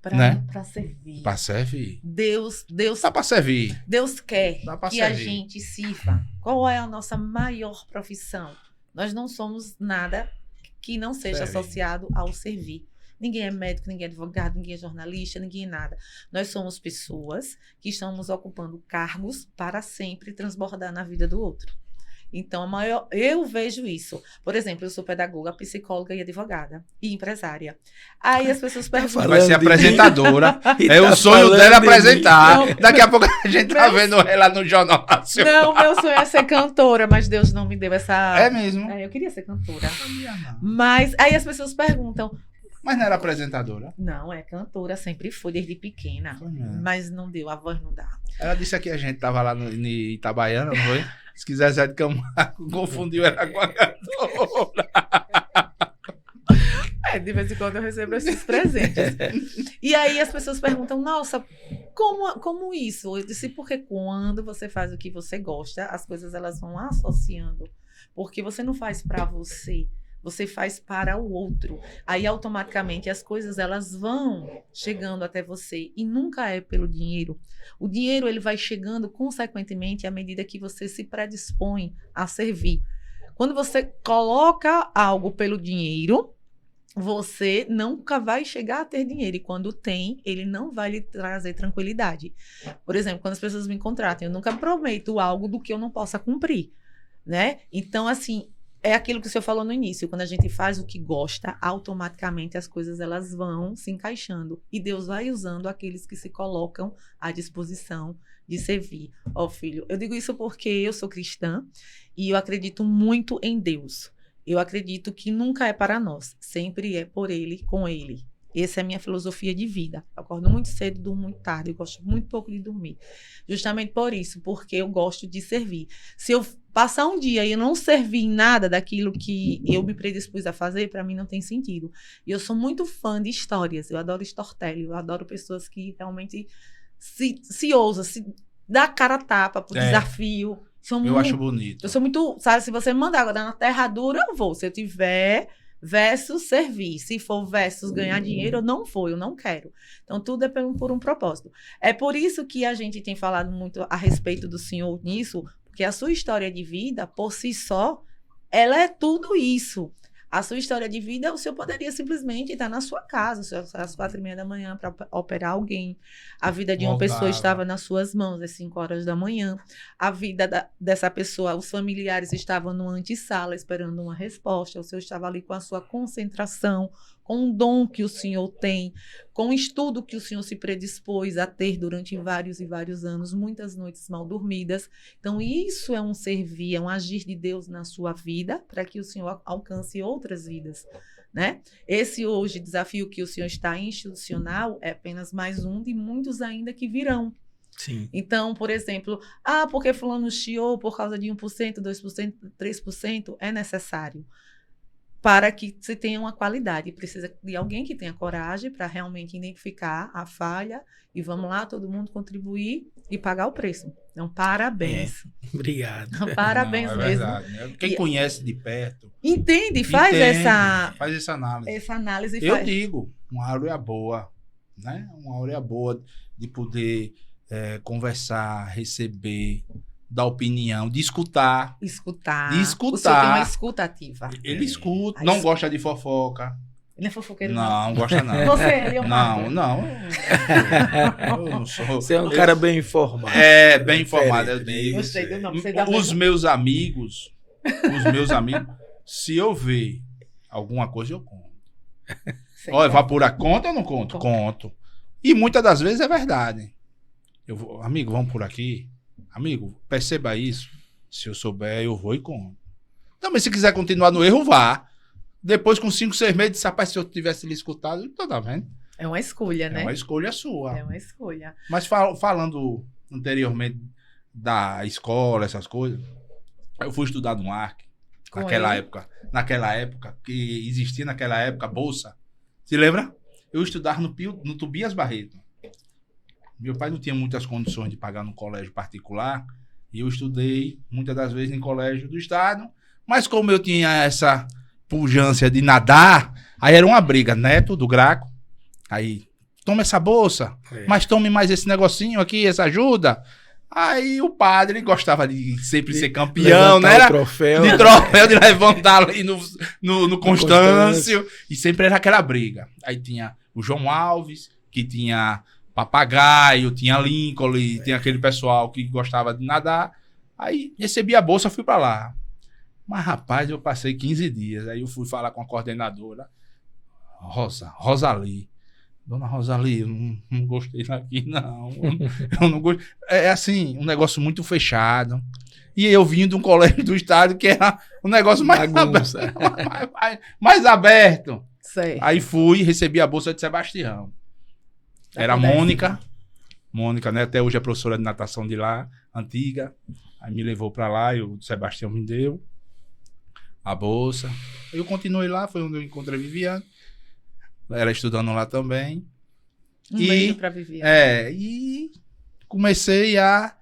pra, Né? pra servir. Pra servir. Deus Tá pra servir. Deus quer Dá pra que a servir. gente sirva. Qual é a nossa maior profissão? Nós não somos nada que não seja Servir. associado ao servir. Ninguém é médico, ninguém é advogado, ninguém é jornalista, ninguém é nada. Nós somos pessoas que estamos ocupando cargos para sempre transbordar na vida do outro. Então, eu vejo isso. Por exemplo, eu sou pedagoga, psicóloga e advogada. E empresária. Aí as pessoas perguntam... Vai ser Falando de apresentadora. E É tá o sonho falando dela de apresentar. mim. Daqui a pouco a gente tá Meu- vendo ela no Jornal Nacional. Não, meu sonho é ser cantora, mas Deus não me deu essa... É mesmo. Eu queria ser cantora. Mas aí as pessoas perguntam, Mas não era apresentadora. não, é cantora, sempre foi, desde pequena. Foi mesmo. Mas não deu, a voz não dá. Ela disse que a gente tava lá em Itabaiana, não foi? Se quiser Zé de Camargo, confundiu ela com a cantora. De vez em quando eu recebo esses presentes. E aí as pessoas perguntam, nossa, como isso? Eu disse, porque quando você faz o que você gosta, as coisas elas vão associando. Porque você não faz para você. Você faz para o outro. Aí, automaticamente, as coisas elas vão chegando até você. E nunca é pelo dinheiro. O dinheiro ele vai chegando, consequentemente, à medida que você se predispõe a servir. Quando você coloca algo pelo dinheiro, você nunca vai chegar a ter dinheiro. E quando tem, ele não vai lhe trazer tranquilidade. Por exemplo, quando as pessoas me contratam, eu nunca prometo algo do que eu não possa cumprir, né? Então, assim... É aquilo que o senhor falou no início, quando a gente faz o que gosta, automaticamente as coisas elas vão se encaixando. E Deus vai usando aqueles que se colocam à disposição de servir. Ó, filho, eu digo isso porque eu sou cristã e eu acredito muito em Deus. Eu acredito que nunca é para nós, sempre é por Ele, com Ele. Essa é a minha filosofia de vida. Eu acordo muito cedo, durmo muito tarde, eu gosto muito pouco de dormir. Justamente por isso, porque eu gosto de servir. Se eu passar um dia e eu não servir em nada daquilo que eu me predispus a fazer, para mim não tem sentido. E eu sou muito fã de histórias, eu adoro storytelling, eu adoro pessoas que realmente se ousam, se dá cara a tapa pro desafio. Eu acho bonito. Eu sou muito, sabe, se você me mandar agora na terra dura, eu vou. Se eu tiver versus servir. Se for versus ganhar dinheiro, eu não vou, eu não quero. Então, tudo é por um propósito. É por isso que a gente tem falado muito a respeito do senhor nisso, porque a sua história de vida, por si só, ela é tudo isso. A sua história de vida, o senhor poderia simplesmente estar na sua casa, às 4h30 da manhã, para operar alguém. A vida de uma pessoa estava nas suas mãos às 5 horas da manhã. A vida dessa pessoa, os familiares estavam numa antessala esperando uma resposta. O senhor estava ali com a sua concentração, com um dom que o senhor tem, com um estudo que o senhor se predispôs a ter durante vários e vários anos, muitas noites mal dormidas. Então, isso é um servir, é um agir de Deus na sua vida, para que o senhor alcance outras vidas, né? Esse hoje desafio que o senhor está institucional é apenas mais um de muitos ainda que virão. Sim. Então, por exemplo, porque fulano chiou por causa de 1%, 2%, 3%, é necessário. Para que se tenha uma qualidade. Precisa de alguém que tenha coragem para realmente identificar a falha e vamos lá, todo mundo contribuir e pagar o preço. Então, parabéns. Obrigado. Parabéns Não, é mesmo. verdade, né? Quem conhece de perto... Faz essa análise. Essa análise. Eu digo, uma áurea boa, né? Uma áurea boa de poder conversar, receber, dar opinião, de escutar. Escutar. De escutar. O senhor tem uma escuta ativa. Ele escuta, não gosta de fofoca. Ele é fofoqueiro? Não, gosta não. Você, Leonardo? Não. Eu não sou. Você é um cara bem informado. Bem informado, eu digo. Gostei do nome. Os meus amigos, se eu ver alguma coisa, eu conto. Olha, vai por a conta ou não conto? Conto. E muitas das vezes é verdade. Amigo, vamos por aqui. Amigo, perceba isso. Se eu souber, eu vou e conto. Também, se quiser continuar no erro, vá. Depois, com 5, 6 meses, rapaz, se eu tivesse lhe escutado, tá vendo? É uma escolha, né? É uma escolha sua. É uma escolha. Mas falando anteriormente da escola, essas coisas, eu fui estudar no ARC. Naquela época, que existia naquela época, bolsa. Se lembra? Eu estudava no Tobias Barreto. Meu pai não tinha muitas condições de pagar no colégio particular, e eu estudei muitas das vezes em colégio do estado, mas como eu tinha essa pujança de nadar, aí era uma briga, Neto do Graco, aí, toma essa bolsa, mas tome mais esse negocinho aqui, essa ajuda. Aí o padre gostava de sempre ser campeão, né? Era troféu, de levantar ali no Constâncio, e sempre era aquela briga. Aí tinha o João Alves, que tinha Papagaio, tinha Lincoln, tinha aquele pessoal que gostava de nadar. Aí recebi a bolsa, fui pra lá. Mas, rapaz, eu passei 15 dias. Aí eu fui falar com a coordenadora, Rosali. Dona Rosali, eu não gostei daqui, não. Eu não gostei. É assim, um negócio muito fechado. E eu vim de um colégio do estado que era um negócio mais aberto. Sei. Aí fui, recebi a bolsa de Sebastião. Era a Mônica, né? Até hoje é professora de natação de lá, antiga. Aí me levou pra lá e o Sebastião me deu a bolsa. Eu continuei lá, foi onde eu encontrei a Viviane. Ela estudando lá também. Beijo pra Viviane. E comecei a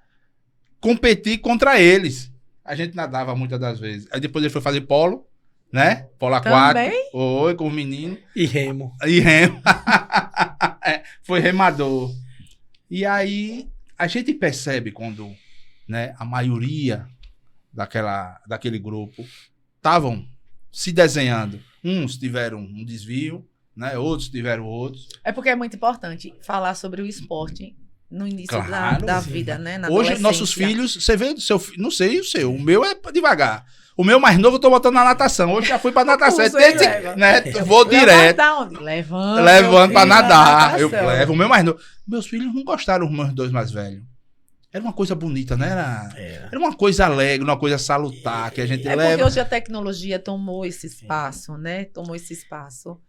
competir contra eles. A gente nadava muitas das vezes. Aí depois ele foi fazer polo, né? Polo aquático. Também? Oi, com o menino. E remo. Foi remador. E aí a gente percebe quando, né, a maioria daquele grupo estavam se desenhando. Uns tiveram um desvio, né? Outros tiveram outros. É porque é muito importante falar sobre o esporte no início Claro, da sim. vida, né? Na Hoje, nossos filhos, você vê do seu filho, não sei o seu, o meu é devagar. O meu mais novo eu tô botando na natação. Hoje já fui pra natação. Né? Vou direto. Levando pra nadar. Eu levo o meu mais novo. Meus filhos não gostaram, os meus dois mais velhos. Era uma coisa bonita, né? Era uma coisa alegre, uma coisa salutar que a gente leva. Porque hoje a tecnologia tomou esse espaço, né? Tomou esse espaço.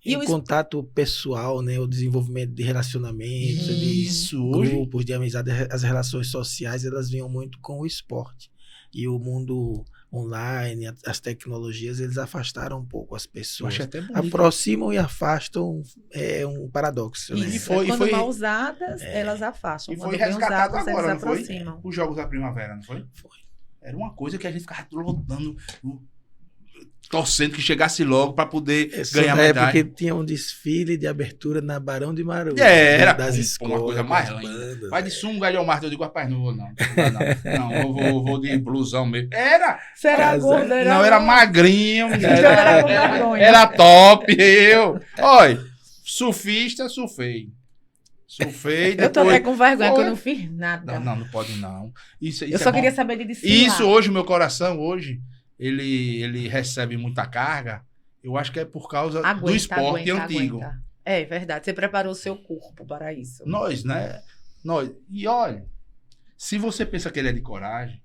E o contato pessoal, né? O desenvolvimento de relacionamentos, Isso, de hoje. grupos, de amizade, as relações sociais, elas vinham muito com o esporte. E o mundo online, as tecnologias, eles afastaram um pouco as Eu pessoas. achei até bonito. Aproximam e afastam, é um paradoxo, né? Isso, foi- quando e foi- mal usadas, elas afastam. E Quando foi bem resgatado usadas, agora, eles não foi? aproximam. Os Jogos da Primavera, não foi? Foi. Era uma coisa que a gente ficava lutando, torcendo que chegasse logo para poder ganhar É medalha. porque tinha um desfile de abertura na Barão de Maru. Era das uma escolas, coisa com mais as linda. bandas, Vai de é. sunga, Leomar, eu digo, rapaz, não vou não. Não, vou de blusão mesmo. Era! Será Casa- gordo? Não, era magrinho. Era com vergonha. Era top, Olha, surfista, surfei. Surfei, Eu tô até depois... com vergonha, que Foi. eu não fiz nada. Não pode não. Isso Eu é só bom. queria saber de desfilar. Isso hoje, o meu coração hoje, ele recebe muita carga. Eu acho que é por causa do esporte antigo. aguenta. É verdade, você preparou o seu corpo para isso. Nós, né? Nós. E olha, se você pensa que ele é de coragem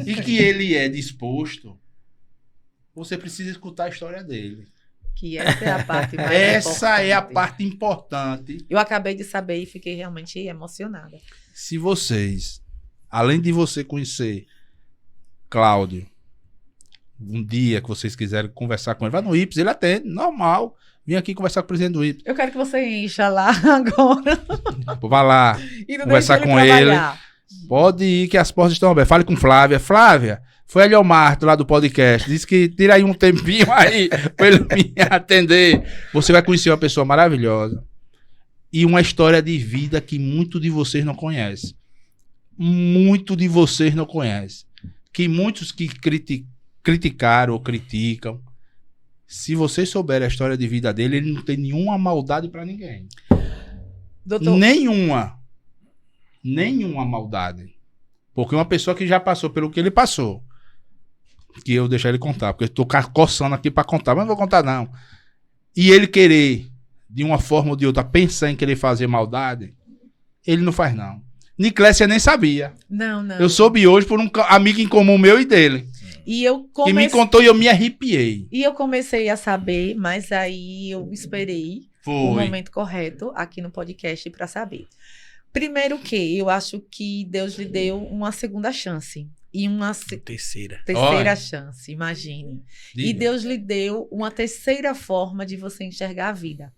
e que ele é disposto, você precisa escutar a história dele. Que essa é a parte mais Essa é a importante. parte importante. Eu acabei de saber e fiquei realmente emocionada. Se vocês, além de você conhecer Cláudio, um dia que vocês quiserem conversar com ele, vai no IPS, ele atende, normal. Vim aqui conversar com o presidente do IPS. Eu quero que você encha lá agora Vá lá, e não Conversar deixe com trabalhar. pode ir que as portas estão abertas. Fale com Flávia. Flávia, foi a Leomarto lá do podcast. Disse que tira aí um tempinho aí pra ele me atender. Você vai conhecer uma pessoa maravilhosa e uma história de vida que muito de vocês não conhecem. Muito de vocês não conhecem. Que muitos que criticaram ou criticam, se vocês souberem a história de vida dele, ele não tem nenhuma maldade pra ninguém. Doutor, Nenhuma maldade. Porque uma pessoa que já passou pelo que ele passou, que eu deixar ele contar, porque eu tô coçando aqui pra contar, mas não vou contar não. E ele querer, de uma forma ou de outra, pensar em querer fazer maldade, ele não faz não. Niclésia nem sabia. não. Eu soube hoje por um amigo em comum meu e dele, E eu que me comecei... contou e eu me arrepiei. E eu comecei a saber, mas aí eu esperei o Foi. momento correto aqui no podcast para saber. Primeiro que eu acho que Deus lhe deu uma segunda chance e uma Terceira. terceira Olha. chance, imagine. E Diga. Deus lhe deu uma terceira forma de você enxergar a vida.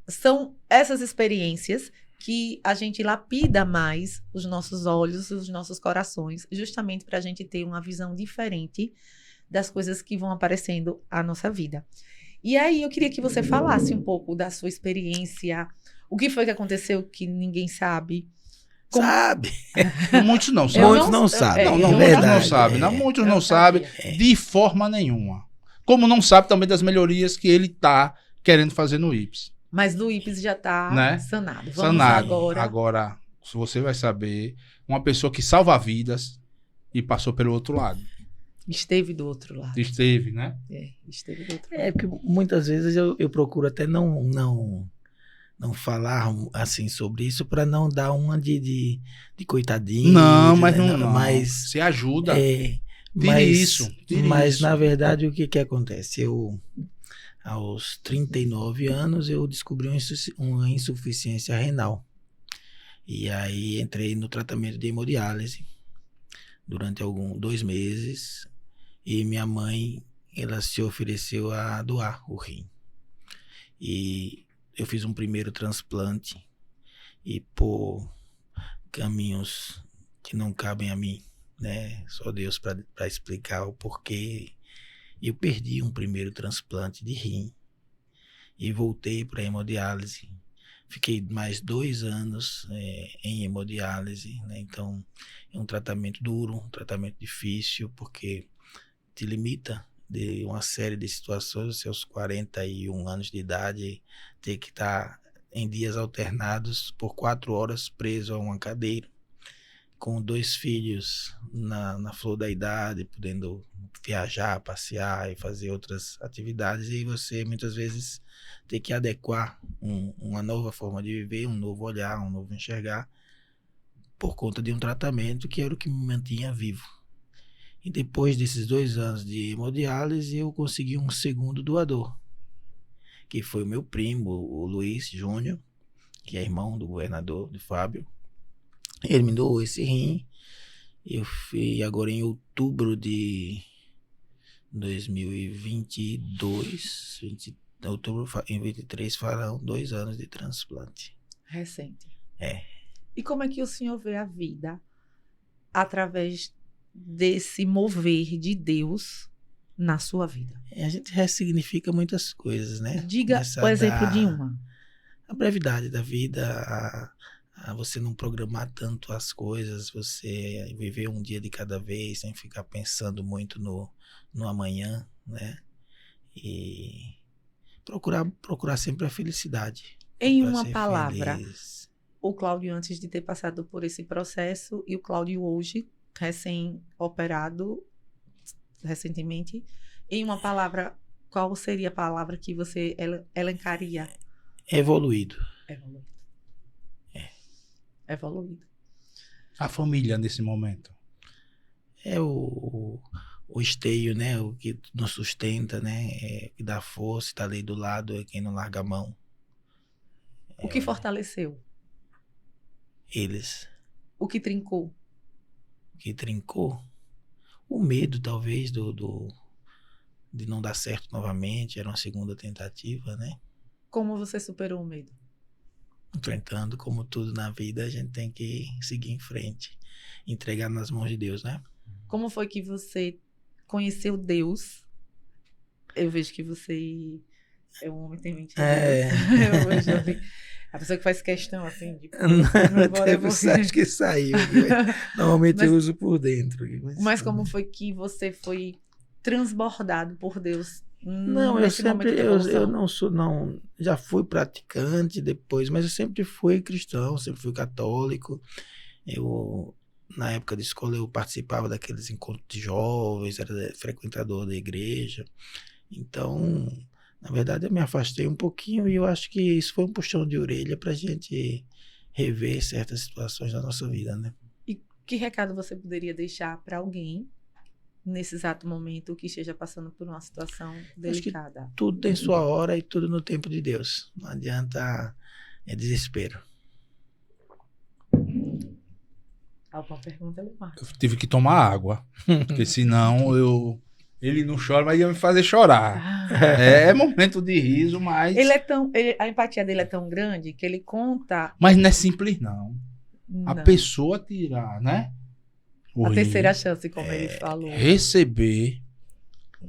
São essas experiências que a gente lapida mais os nossos olhos e os nossos corações, justamente para a gente ter uma visão diferente das coisas que vão aparecendo à nossa vida. E aí eu queria que você falasse um pouco da sua experiência, o que foi que aconteceu que ninguém sabe. Como- Sabe? Muitos não Eu sabem. Muitos não sabem. Não, eu muitos verdade, não sabem. Não, é. muitos Eu não sabem sabia. de forma nenhuma. Como não sabe também das melhorias que ele tá querendo fazer no IPS. Mas do IPS já está Né? sanado. Vamos Sanado. agora. Se você vai saber, uma pessoa que salva vidas e passou pelo outro lado. Esteve do outro lado. Esteve, né? Esteve do outro lado. É porque muitas vezes eu procuro até não falar assim sobre isso para não dar uma de coitadinho. Não, de- mas não. Mas Se ajuda. Tire Tire mas isso. na verdade o que acontece? Aos 39 anos eu descobri uma insuficiência renal. E aí entrei no tratamento de hemodiálise durante 2 meses e minha mãe ela se ofereceu a doar o rim. E eu fiz um primeiro transplante e por caminhos que não cabem a mim, né? Só Deus para explicar o porquê. Eu perdi um primeiro transplante de rim e voltei para hemodiálise. Fiquei mais 2 anos em hemodiálise, né? Então é um tratamento duro, um tratamento difícil, porque te limita de uma série de situações, seus 41 anos de idade, ter que estar em dias alternados por 4 horas preso a uma cadeira, com 2 filhos na flor da idade, podendo viajar, passear e fazer outras atividades, e você muitas vezes ter que adequar uma nova forma de viver, um novo olhar, um novo enxergar, por conta de um tratamento que era o que me mantinha vivo. E depois desses 2 anos de hemodiálise, eu consegui um segundo doador. que foi o meu primo, o Luiz Júnior, que é irmão do governador, de Fábio. Ele me doou esse rim. Eu fui agora em outubro de 2022, outubro em 23 farão 2 anos de transplante. Recente. É. E como é que o senhor vê a vida através desse mover de Deus na sua vida? A gente ressignifica muitas coisas, né? Diga Começa o a exemplo dar de uma. a brevidade da vida, a você não programar tanto as coisas, você viver um dia de cada vez, sem ficar pensando muito no amanhã, né? E procurar sempre a felicidade. Em Procurar uma ser palavra, feliz. o Cláudio antes de ter passado por esse processo e o Cláudio hoje, recém-operado, recentemente, em uma palavra, qual seria a palavra que você elencaria? Evoluído. Evoluído. Evoluído. A família nesse momento. É o esteio, né? O que nos sustenta, né? É, que dá força, tá ali do lado, é quem não larga a mão. O que fortaleceu? Eles. O que trincou? Que trincou. O medo, talvez, de não dar certo novamente. Era uma segunda tentativa, né? Como você superou o medo? Enfrentando, como tudo na vida, a gente tem que seguir em frente. Entregar nas mãos de Deus, né? Como foi que você conheceu Deus? Eu vejo que você é um homem temente a Deus. Eu vejo assim, a pessoa que faz questão assim de Até você acha que saiu. Normalmente eu uso por dentro. Mas como foi que você foi transbordado por Deus? Não, eu nesse momento sempre, de eu evolução? não sou, não, já fui praticante depois, mas eu sempre fui cristão, sempre fui católico. Eu, na época de escola, eu participava daqueles encontros de jovens, era frequentador da igreja. Então, na verdade, eu me afastei um pouquinho e eu acho que isso foi um puxão de orelha pra gente rever certas situações da nossa vida, né? E que recado você poderia deixar para alguém nesse exato momento que esteja passando por uma situação delicada? Tudo tem sua hora e tudo no tempo de Deus. Não adianta, é desespero. Alguma pergunta, Lemar? Eu tive que tomar água, porque senão ele não chora, mas ia me fazer chorar. É momento de riso, mas... A empatia dele é tão grande que ele conta... Mas não é simples, não. A Não. pessoa tirar, né? o A rim, terceira chance, como ele falou. receber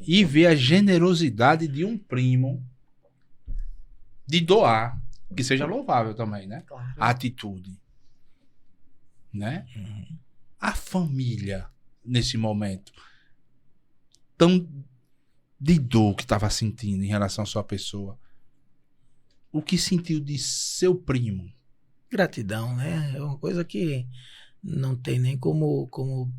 e ver a generosidade de um primo de doar, que seja louvável também, né? Claro. A atitude, né? A família, nesse momento, tão de dor que estava sentindo em relação à sua pessoa, o que sentiu de seu primo? Gratidão, né? É uma coisa que não tem nem como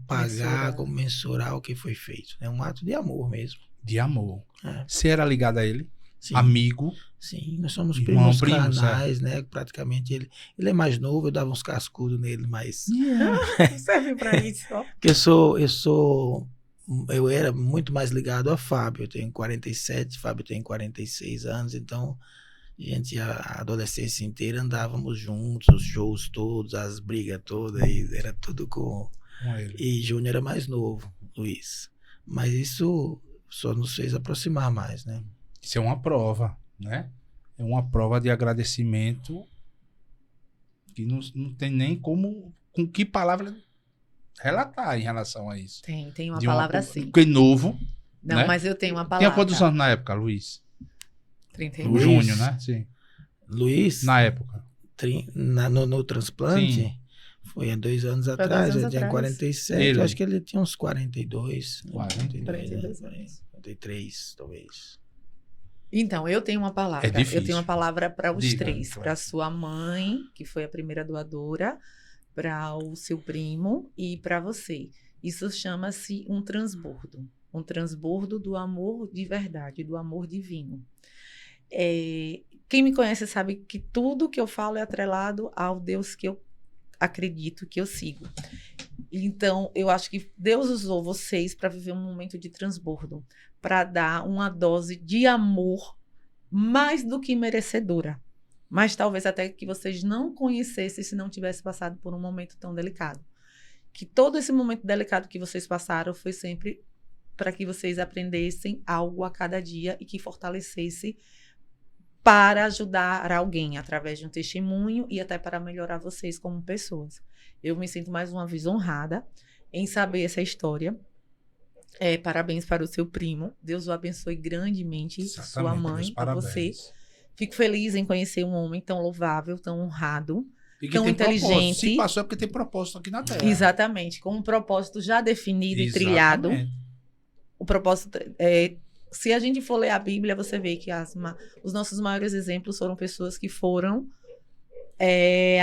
pagar, Mensurar. como mensurar o que foi feito. É um ato de amor mesmo. De amor. É. Você era ligado a ele? Sim, Amigo? sim, nós somos Irmão, primos primo, carnais, né? Praticamente ele é mais novo, eu dava uns cascudos nele, mas Serve pra isso, ó. porque eu era muito mais ligado a Fábio. Eu tenho 47, Fábio tem 46 anos, então a gente a adolescência inteira andávamos juntos, os shows todos, as brigas todas, e era tudo com ele. E Júnior era mais novo, Luiz. Mas isso só nos fez aproximar mais, né? Isso é uma prova, né? É uma prova de agradecimento que não tem nem com que palavra relatar em relação a isso. Tem uma De palavra assim. Porque novo. Não, né? mas eu tenho uma Tinha palavra. quantos anos na época, Luiz? 31. O Luiz. Júnior, né? Sim. Luiz, Na época. no transplante, Sim. foi há 2 anos Foi há atrás, 2 eu anos tinha atrás. 47, Ele. eu acho que ele tinha uns 42. 42 né? anos. 43, talvez. Então, eu tenho uma palavra. É difícil. Eu tenho uma palavra para os Diga, três. então. Para sua mãe, que foi a primeira doadora, para o seu primo e para você. Isso chama-se um transbordo. Um transbordo do amor de verdade, do amor divino. Quem me conhece sabe que tudo que eu falo é atrelado ao Deus que eu acredito, que eu sigo. Então, eu acho que Deus usou vocês para viver um momento de transbordo, para dar uma dose de amor mais do que merecedora. Mas talvez até que vocês não conhecessem se não tivesse passado por um momento tão delicado. Que todo esse momento delicado que vocês passaram foi sempre para que vocês aprendessem algo a cada dia e que fortalecesse para ajudar alguém através de um testemunho e até para melhorar vocês como pessoas. Eu me sinto mais uma vez honrada em saber essa história. Parabéns para o seu primo. Deus o abençoe grandemente, Exatamente, sua mãe, meus a parabéns. você. Fico feliz em conhecer um homem tão louvável, tão honrado, E que tão tem propósito. inteligente. Se passou é porque tem propósito aqui na Terra. Exatamente, com um propósito já definido e trilhado. Exatamente. O propósito se a gente for ler a Bíblia, você vê que os nossos maiores exemplos foram pessoas que foram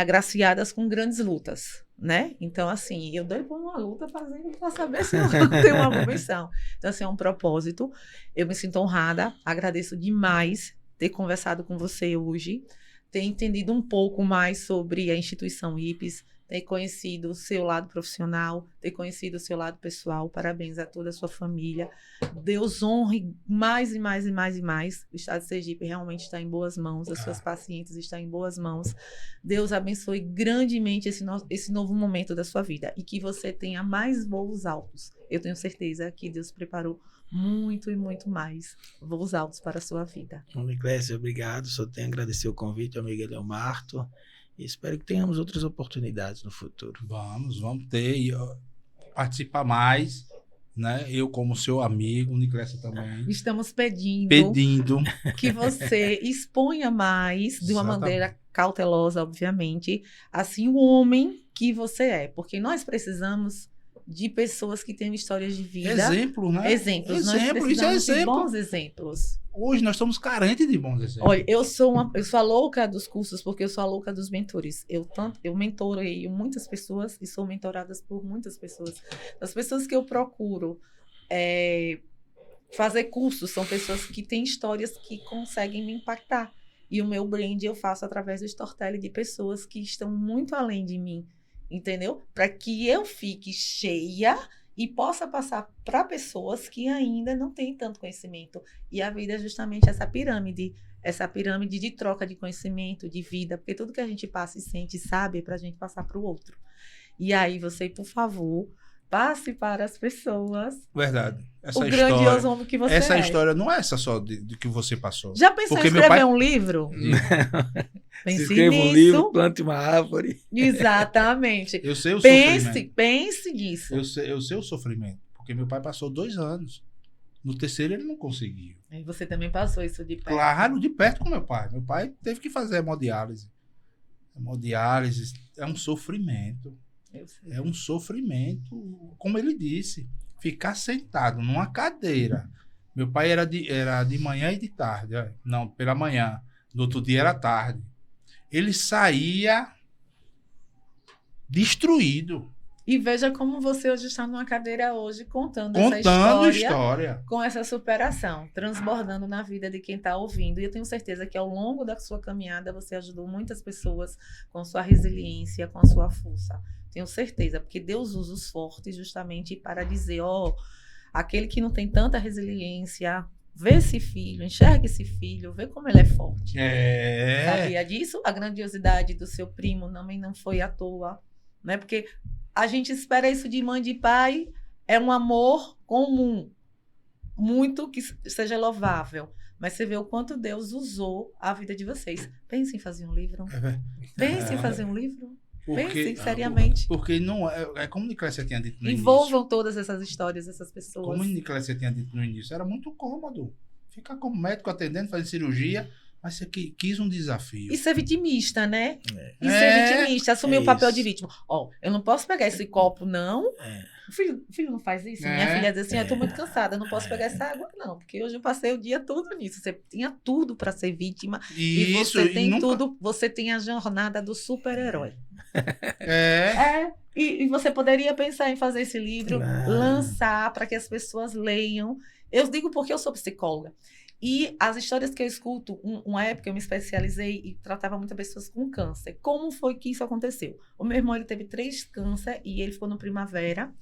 agraciadas com grandes lutas, né? Então, assim, eu dei por uma luta para saber se eu tenho uma convenção. Então, assim, é um propósito. Eu me sinto honrada, agradeço demais ter conversado com você hoje, ter entendido um pouco mais sobre a instituição IPES, ter conhecido o seu lado profissional, ter conhecido o seu lado pessoal. Parabéns a toda a sua família. Deus honre mais e mais e mais e mais. O Estado de Sergipe realmente está em boas mãos, as suas pacientes estão em boas mãos. Deus abençoe grandemente esse novo momento da sua vida e que você tenha mais voos altos. Eu tenho certeza que Deus preparou muito e muito mais voos altos para a sua vida. Niclésia, obrigado. Só tenho a agradecer o convite ao Miguel Leomarto. E espero que tenhamos outras oportunidades no futuro. Vamos ter e participar mais, né? Eu como seu amigo, o Niclésia também. Estamos pedindo que você exponha mais, de uma Exatamente. maneira cautelosa, obviamente, assim, o homem que você é. Porque nós precisamos de pessoas que tenham histórias de vida. Exemplo, né? Exemplos. Nós Exemplo, isso é precisamos de exemplo. bons exemplos. Hoje nós estamos carentes de bons exemplos. Olha, eu sou a louca dos cursos, porque eu sou a louca dos mentores. Eu mentorei muitas pessoas e sou mentoradas por muitas pessoas. As pessoas que eu procuro fazer cursos são pessoas que têm histórias que conseguem me impactar. E o meu brand eu faço através do storytelling de pessoas que estão muito além de mim, entendeu? Para que eu fique cheia e possa passar para pessoas que ainda não têm tanto conhecimento. E a vida é justamente essa pirâmide de troca de conhecimento, de vida, porque tudo que a gente passa e sente e sabe é para a gente passar para o outro. E aí você, por favor, passe para as pessoas Verdade. Essa o história, grandioso homem que você essa é. história não é essa só de que você passou. Já pensou em Porque meu escrever pai- um livro? Se Pense escreva um nisso. livro, plante uma árvore. Exatamente. Eu sei o sofrimento. Pense nisso. Eu sei o sofrimento. Porque meu pai passou 2 anos. No terceiro ele não conseguiu. E você também passou isso de perto. Claro, de perto com meu pai. Meu pai teve que fazer hemodiálise. Hemodiálise é um sofrimento. Eu sei. É um sofrimento, como ele disse. Ficar sentado numa cadeira. Meu pai era de manhã e de tarde. Não, pela manhã. No outro dia era tarde. Ele saía destruído. E veja como você hoje está numa cadeira hoje contando Contando essa história. com essa superação, transbordando na vida de quem está ouvindo. E eu tenho certeza que ao longo da sua caminhada você ajudou muitas pessoas com sua resiliência, com a sua força. Tenho certeza, porque Deus usa os fortes justamente para dizer, aquele que não tem tanta resiliência, vê esse filho, enxerga esse filho, vê como ele é forte. Sabia disso? A grandiosidade do seu primo também não foi à toa, né? Porque a gente espera isso de mãe e de pai, é um amor comum, muito que seja louvável. Mas você vê o quanto Deus usou a vida de vocês. Pense em fazer um livro. Pense em fazer um livro. Pensem seriamente. Porque não é como o Niclésia tinha dito no início. Envolvam todas essas histórias, essas pessoas. Como o Niclésia tinha dito no início, era muito cômodo. Ficar como médico atendendo, fazendo cirurgia, mas você quis um desafio. E ser vitimista, né? E ser vitimista, assumir o papel de vítima. Eu não posso pegar esse copo, não. O filho não faz isso? Minha filha diz assim, eu tô muito cansada, eu não posso pegar essa água, não. Porque hoje eu passei o dia todo nisso. Você tinha tudo para ser vítima. E você tem tudo, você tem a jornada do super-herói. E você poderia pensar em fazer esse livro, lançar para que as pessoas leiam. Eu digo porque eu sou psicóloga. E as histórias que eu escuto, uma época eu me especializei e tratava muitas pessoas com câncer. Como foi que isso aconteceu? O meu irmão ele teve 3 câncer e ele ficou no Primavera.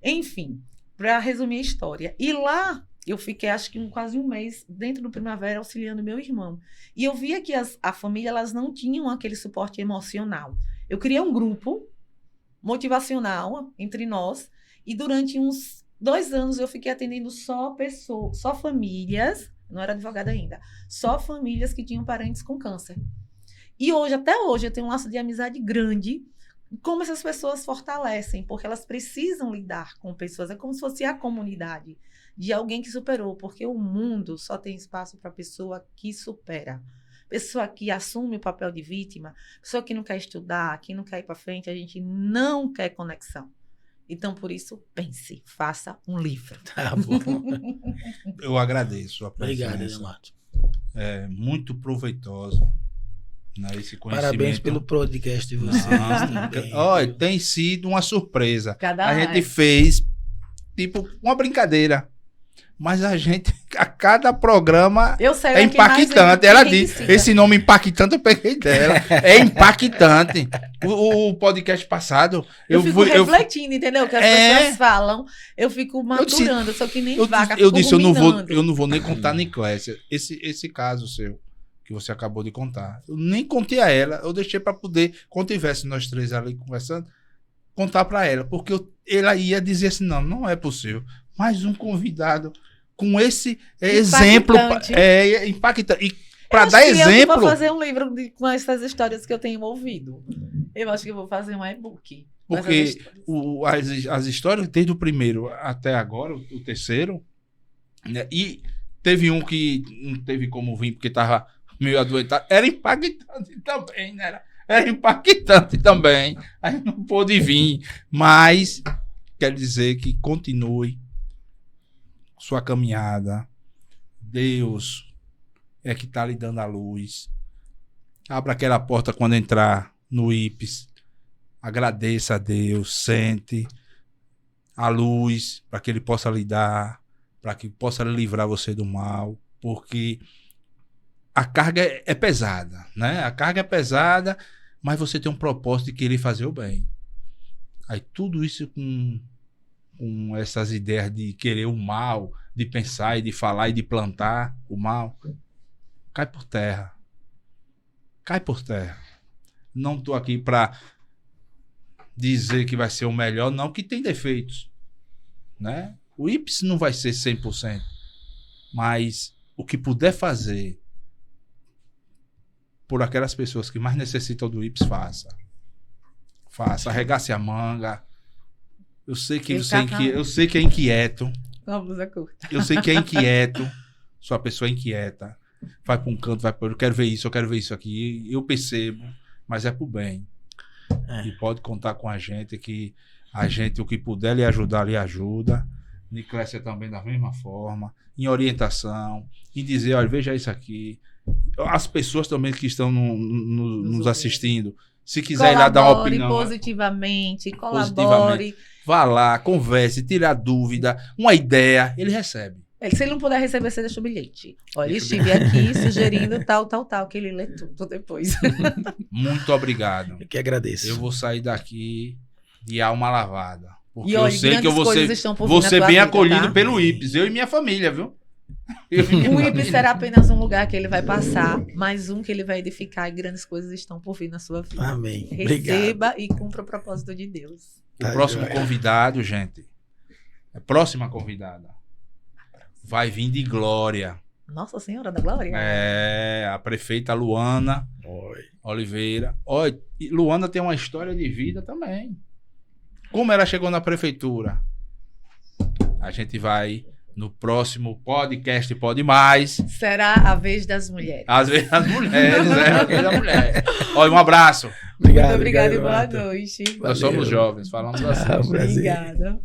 Enfim, para resumir a história. E lá Eu fiquei, acho que quase um mês dentro do Primavera auxiliando meu irmão. E eu via que a família, elas não tinham aquele suporte emocional. Eu criei um grupo motivacional entre nós e durante uns 2 anos eu fiquei atendendo só pessoas, só famílias, não era advogada ainda, só famílias que tinham parentes com câncer. E hoje, até hoje, eu tenho um laço de amizade grande. Como essas pessoas fortalecem, porque elas precisam lidar com pessoas. É como se fosse a comunidade de alguém que superou, porque o mundo só tem espaço para pessoa que supera. Pessoa que assume o papel de vítima, pessoa que não quer estudar, que não quer ir para frente, a gente não quer conexão. Então, por isso, pense, faça um livro. Tá bom. Eu agradeço a presença. Obrigado, Edelmarto. É muito proveitosa, né, esse conhecimento. Parabéns pelo podcast de vocês. também. Olha, tem sido uma surpresa. Cada A live. gente fez, tipo, uma brincadeira. Mas a gente, a cada programa Eu sei, é quem mais impactante. vem, Ela quem diz, siga. esse nome impactante eu peguei dela. É impactante. O podcast passado, Eu fico refletindo, entendeu? O que as pessoas falam, eu fico disse- maturando, eu sou que nem eu vaca, disse, fico ruminando. eu não vou nem contar nem Clécia. Esse caso seu, que você acabou de contar. Eu nem contei a ela, eu deixei para poder, quando tivesse nós três ali conversando, contar para ela. Porque ela ia dizer assim, não é possível. Mais um convidado com esse exemplo impactante. E para dar Eu exemplo, vou fazer um livro com essas histórias que eu tenho ouvido. Eu acho que eu vou fazer um e-book. com essas porque histórias. as histórias, desde o primeiro até agora, o terceiro, né, e teve um que não teve como vir porque estava meio adoentado, era impactante também, né? Era impactante também. Aí não pôde vir, mas quer dizer que continue sua caminhada. Deus é que está lhe dando a luz. Abra aquela porta quando entrar no IPES. Agradeça a Deus, sente a luz para que Ele possa lhe dar, para que possa livrar você do mal, porque a carga é pesada, né? A carga é pesada, mas você tem um propósito de querer fazer o bem. Aí tudo isso com essas ideias de querer o mal, de pensar e de falar e de plantar o mal, cai por terra. Cai por terra. Não estou aqui para dizer que vai ser o melhor, não, que tem defeitos, né? O IPES não vai ser 100%, mas o que puder fazer por aquelas pessoas que mais necessitam do IPES, faça, arregace a manga. Eu sei que é inquieto. Uma blusa curta. Eu sei que é inquieto. Sou uma pessoa inquieta. Vai para um canto, vai para outro. Eu quero ver isso aqui. Eu percebo, mas é pro bem. E pode contar com a gente, que a gente, o que puder lhe ajudar, lhe ajuda. Niclésia também da mesma forma. Em orientação, em dizer, olha, veja isso aqui. As pessoas também que estão nos assistindo, se quiser ir lá dar uma opinião, positivamente, colabore. Vá lá, converse, tire a dúvida, uma ideia, ele recebe. Se ele não puder receber, você deixa o bilhete. Olha, estive aqui sugerindo tal, que ele lê tudo depois. Muito obrigado. Eu que agradeço. Eu vou sair daqui de alma lavada. Porque E olha, eu sei que eu vou ser ser bem acolhido tá? pelo IPES, eu e minha família, viu? O IPES será apenas um lugar que ele vai passar, mais um que ele vai edificar, e grandes coisas estão por vir na sua vida. Amém. Receba e cumpra o propósito de Deus. O próximo convidado, gente, a próxima convidada vai vir de Glória. Nossa Senhora da Glória. É, a prefeita Luana Oliveira. Olha, Luana tem uma história de vida também. Como ela chegou na prefeitura? A gente vai no próximo podcast Pode Mais. Será a vez das mulheres. Às vezes as mulheres, a vez da mulher. Olha, um abraço. Muito obrigada e boa noite. Nós somos jovens, falamos assim. Prazer. Obrigada.